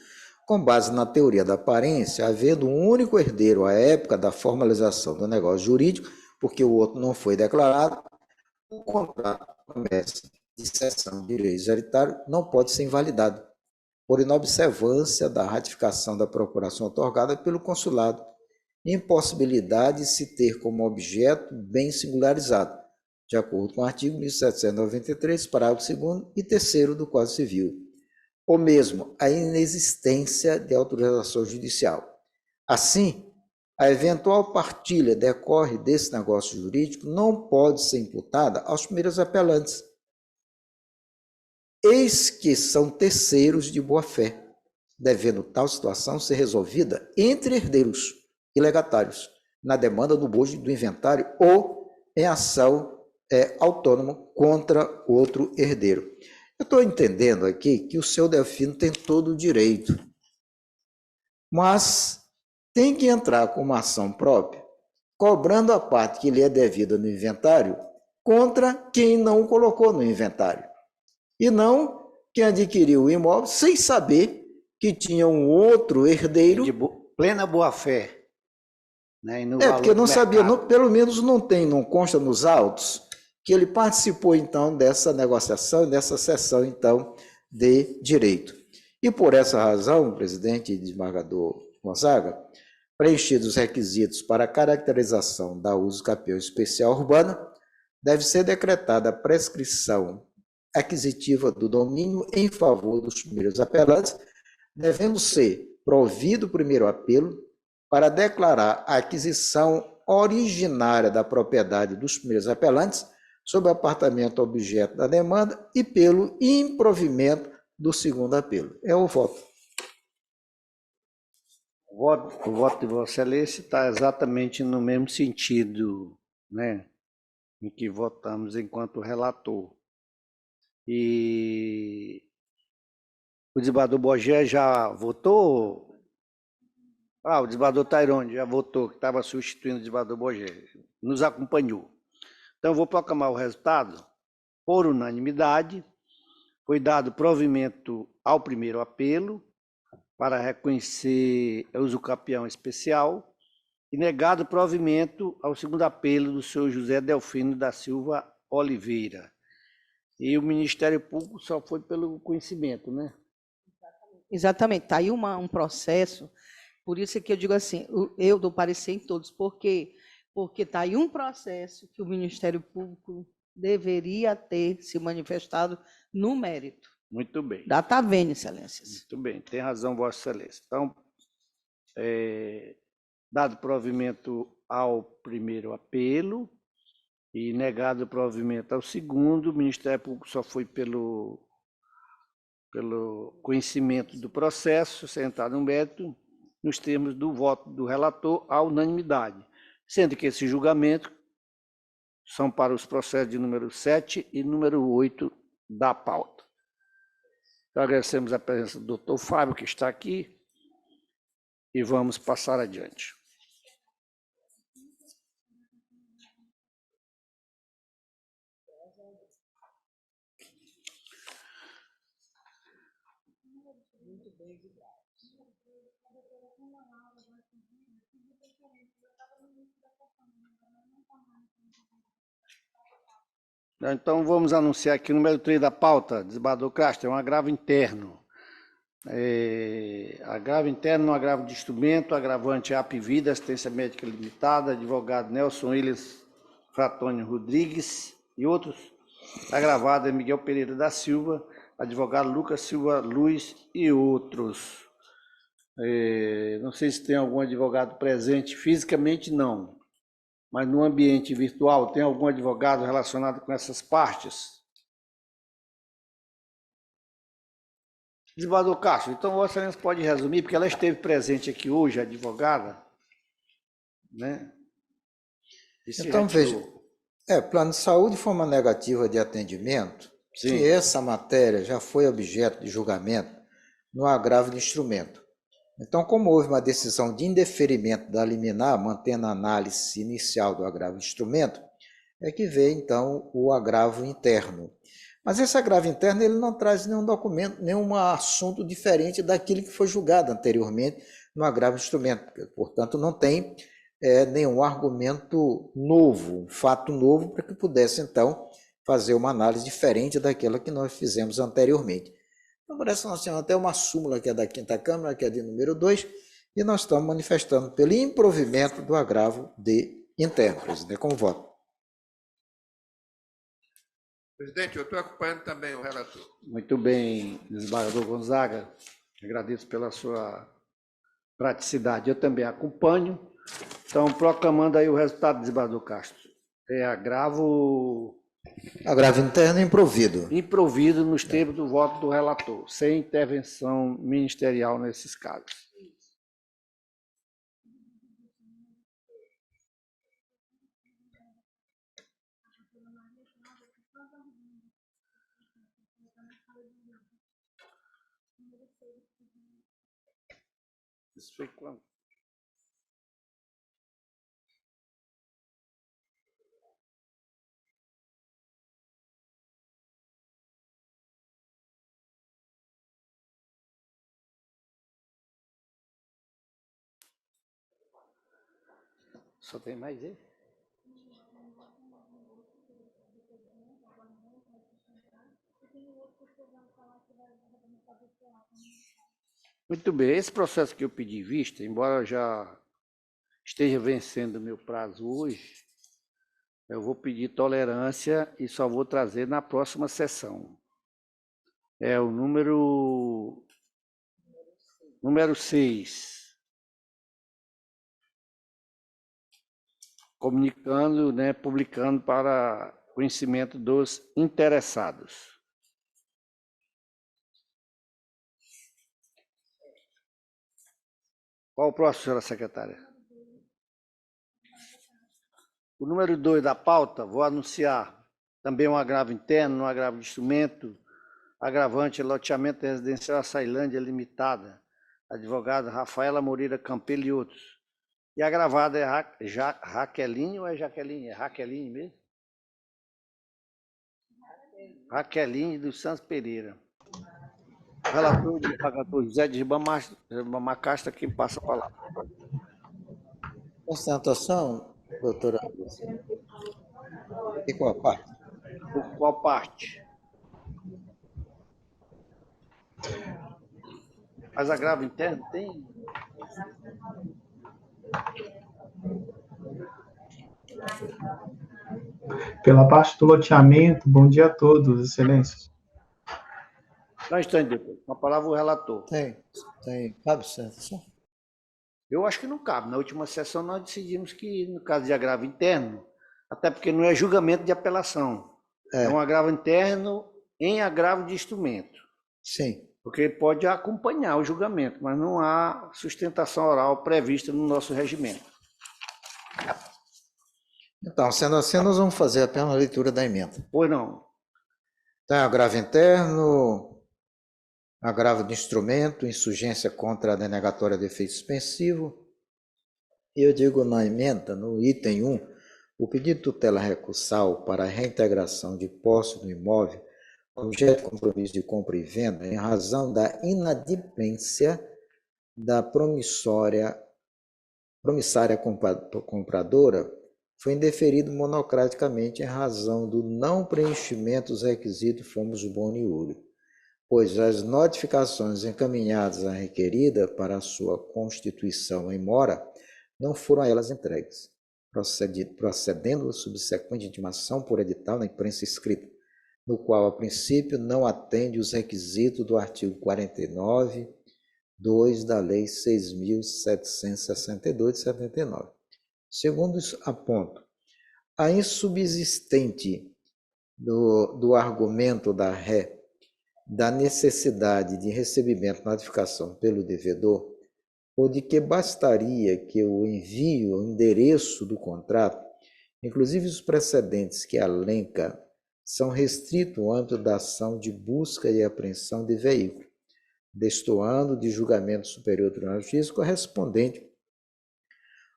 com base na teoria da aparência, havendo um único herdeiro à época da formalização do negócio jurídico, porque o outro não foi declarado, o contrato de promessa de cessão de direitos hereditários não pode ser invalidado, por inobservância da ratificação da procuração otorgada pelo consulado, impossibilidade de se ter como objeto bem singularizado, de acordo com o artigo 1793, parágrafo 2º e 3º do Código Civil, ou mesmo a inexistência de autorização judicial. Assim, a eventual partilha decorre desse negócio jurídico não pode ser imputada aos primeiros apelantes, eis que são terceiros de boa-fé, devendo tal situação ser resolvida entre herdeiros e legatários, na demanda do bojo do inventário ou em ação autônomo contra outro herdeiro. Eu estou entendendo aqui que o seu Delfino tem todo o direito, mas tem que entrar com uma ação própria, cobrando a parte que lhe é devida no inventário contra quem não o colocou no inventário. E não quem adquiriu o imóvel sem saber que tinha um outro herdeiro. De plena boa-fé. Né? Porque não sabia, pelo menos não consta nos autos, que ele participou, então, dessa negociação, dessa sessão, então, de direito. E por essa razão, presidente e desembargador Gonzaga, preenchidos os requisitos para a caracterização da uso capião especial urbana, deve ser decretada a prescrição aquisitiva do domínio em favor dos primeiros apelantes, devendo ser provido o primeiro apelo para declarar a aquisição originária da propriedade dos primeiros apelantes sobre o apartamento objeto da demanda e pelo improvimento do segundo apelo. É o voto. O voto de Vossa Excelência está exatamente no mesmo sentido, né, em que votamos enquanto relator. E o desembargador Bogé já votou? O desembargador Tairone já votou, que estava substituindo o desembargador Bogé. Nos acompanhou. Então, eu vou proclamar o resultado. Por unanimidade, foi dado provimento ao primeiro apelo para reconhecer o usucapião especial e negado provimento ao segundo apelo do senhor José Delfino da Silva Oliveira. E o Ministério Público só foi pelo conhecimento, né? Exatamente. Está aí um processo, por isso é que eu digo assim, eu dou parecer em todos, porque está aí um processo que o Ministério Público deveria ter se manifestado no mérito. Muito bem. Data vênia, excelências. Muito bem, tem razão, Vossa Excelência. Então, dado provimento ao primeiro apelo e negado provimento ao segundo, o Ministério Público só foi pelo conhecimento do processo, sentado no mérito, nos termos do voto do relator, à unanimidade, sendo que esse julgamento são para os processos de número 7 e número 8 da pauta. Então, agradecemos a presença do doutor Fábio, que está aqui, e vamos passar adiante. Então, vamos anunciar aqui o número 3 da pauta, desembargador Castro, é um agravo interno. Agravo interno no agravo de instrumento, agravante Apvida, assistência médica limitada, advogado Nelson Willis Fratoni Rodrigues e outros. Agravado é Miguel Pereira da Silva, advogado Lucas Silva Luiz e outros. Não sei se tem algum advogado presente, fisicamente não, mas no ambiente virtual tem algum advogado relacionado com essas partes? Desembargador Castro, então Vossa Excelência pode resumir, porque ela esteve presente aqui hoje, a advogada, né? Então, veja, plano de saúde foi uma negativa de atendimento, Sim. que essa matéria já foi objeto de julgamento no agravo de instrumento. Então, como houve uma decisão de indeferimento da liminar, mantendo a análise inicial do agravo de instrumento, é que veio, então, o agravo interno. Mas esse agravo interno ele não traz nenhum documento, nenhum assunto diferente daquilo que foi julgado anteriormente no agravo de instrumento. Portanto, não tem nenhum argumento novo, um fato novo, para que pudesse, então, fazer uma análise diferente daquela que nós fizemos anteriormente. Então, parece que nós temos até uma súmula que é da 5ª Câmara, que é de número 2, e nós estamos manifestando pelo improvimento do agravo de interno, presidente, com voto. Presidente, eu estou acompanhando também o relator. Muito bem, desembargador Gonzaga, agradeço pela sua praticidade. Eu também acompanho. Então, proclamando aí o resultado, desembargador Castro. Agravo interno improvido. Improvido nos termos do voto do relator, sem intervenção ministerial nesses casos. Isso foi quando? Só tem mais esse? Muito bem, esse processo que eu pedi vista, embora eu já esteja vencendo o meu prazo hoje, eu vou pedir tolerância e só vou trazer na próxima sessão. É o número 6. Comunicando, né, publicando para conhecimento dos interessados. Qual o próximo, senhora secretária? O número 2 da pauta, vou anunciar também um agravo interno, um agravo de instrumento, agravante, loteamento residencial Açailândia Limitada, advogada Rafaela Moreira Campelo e outros. E agravada é Raqueline ou é Jaqueline? É Raqueline mesmo? Raqueline dos Santos Pereira. Relator de pagador José de Ribamar Castro, quem passa a palavra. Constatação, doutora. E qual parte? Por qual parte? Mas agravo interno tem? Pela parte do loteamento, bom dia a todos, excelências. Não, instante, doutor. Com a palavra o relator. Tem. Cabe certo? Eu acho que não cabe. Na última sessão nós decidimos que, no caso de agravo interno, até porque não é julgamento de apelação. É um agravo interno em agravo de instrumento. Sim. Porque ele pode acompanhar o julgamento, mas não há sustentação oral prevista no nosso regimento. Então, sendo assim, nós vamos fazer apenas a leitura da emenda. Pois não. Então, agravo interno, agravo de instrumento, insurgência contra a denegatória de efeito suspensivo. E eu digo na emenda, no item 1, o pedido de tutela recursal para a reintegração de posse do imóvel, objeto de compromisso de compra e venda, em razão da inadimplência da promissária compradora, foi indeferido monocraticamente em razão do não preenchimento dos requisitos fomos boni iure, pois as notificações encaminhadas à requerida para a sua constituição em mora não foram a elas entregues, procedendo a subsequente intimação por edital na imprensa escrita, no qual, a princípio, não atende os requisitos do artigo 49, 2 da Lei 6.762 de 79. Segundo aponto, a insubsistente do argumento da ré da necessidade de recebimento de notificação pelo devedor, ou de que bastaria que o envio o endereço do contrato, inclusive os precedentes que alenca, são restritos ao âmbito da ação de busca e apreensão de veículo, destoando de julgamento superior do Tribunal de Justiça correspondente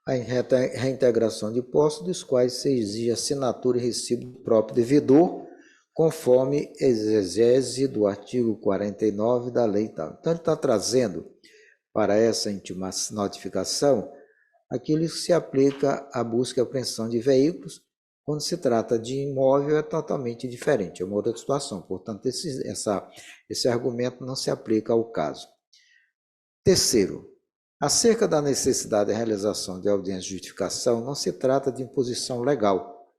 à reintegração de posse, dos quais se exige assinatura e recibo do próprio devedor, conforme exegese do artigo 49 da lei tal. Então, ele está trazendo para essa notificação aquilo que se aplica à busca e apreensão de veículos. Quando se trata de imóvel, é totalmente diferente, é uma outra situação. Portanto, esse argumento não se aplica ao caso. Terceiro, acerca da necessidade da realização de audiência de justificação, não se trata de imposição legal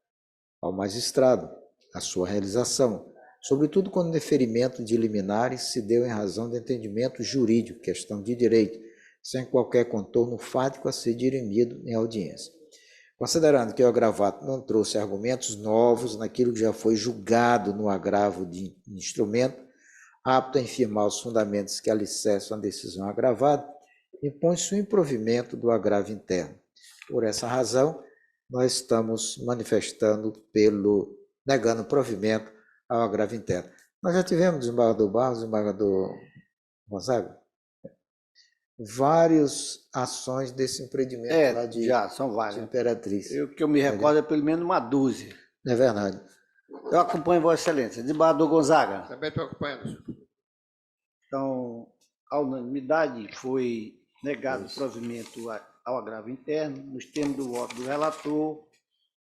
ao magistrado, a sua realização, sobretudo quando o deferimento de liminares se deu em razão de entendimento jurídico, questão de direito, sem qualquer contorno fático a ser dirimido em audiência. Considerando que o agravado não trouxe argumentos novos naquilo que já foi julgado no agravo de instrumento, apto a infirmar os fundamentos que alicerçam a decisão agravada, impõe-se o improvimento do agravo interno. Por essa razão, nós estamos manifestando negando provimento ao agravo interno. Nós já tivemos desembargador Barros, desembargador Gonzaga, várias ações desse empreendimento lá de, já, são de várias. Imperatriz. O que eu me recordo é pelo menos uma dúzia. É verdade. Eu acompanho Vossa Excelência. Desembargador Gonzaga. Também estou acompanhando, senhor. Então, a unanimidade foi negado o provimento ao agravo interno, nos termos do voto do relator,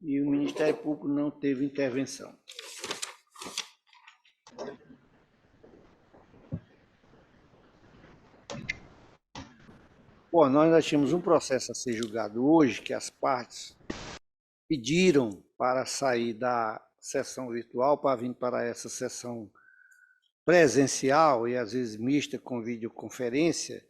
e o Ministério Público não teve intervenção. Bom, nós ainda tínhamos um processo a ser julgado hoje, que as partes pediram para sair da sessão virtual para vir para essa sessão presencial e às vezes mista com videoconferência,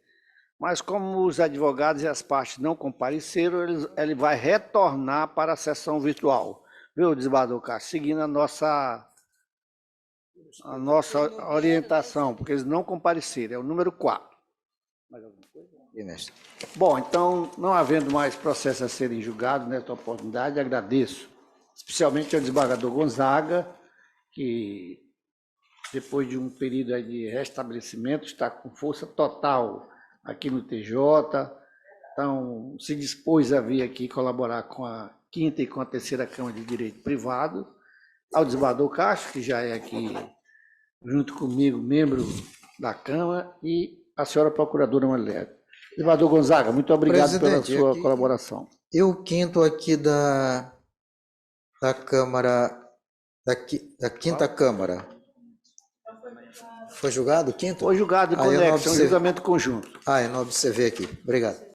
mas como os advogados e as partes não compareceram, ele vai retornar para a sessão virtual. Viu, desembargador Castro? Seguindo a nossa orientação, porque eles não compareceram, é o número 4. Mais alguma coisa? Mestre. Bom, então, não havendo mais processos a serem julgados nesta oportunidade, agradeço especialmente ao desembargador Gonzaga, que depois de um período aí de restabelecimento está com força total aqui no TJ, então se dispôs a vir aqui colaborar com a 5ª e com a 3ª Câmara de Direito Privado, ao desembargador Castro, que já é aqui junto comigo, membro da Câmara, e a senhora procuradora Marilete. Desembargador Gonzaga, muito obrigado pela sua colaboração. Eu, o 5º aqui da Câmara, da 5ª Câmara. Foi julgado o 5º? Foi julgado em conexão, julgamento conjunto. Eu não observei aqui. Obrigado.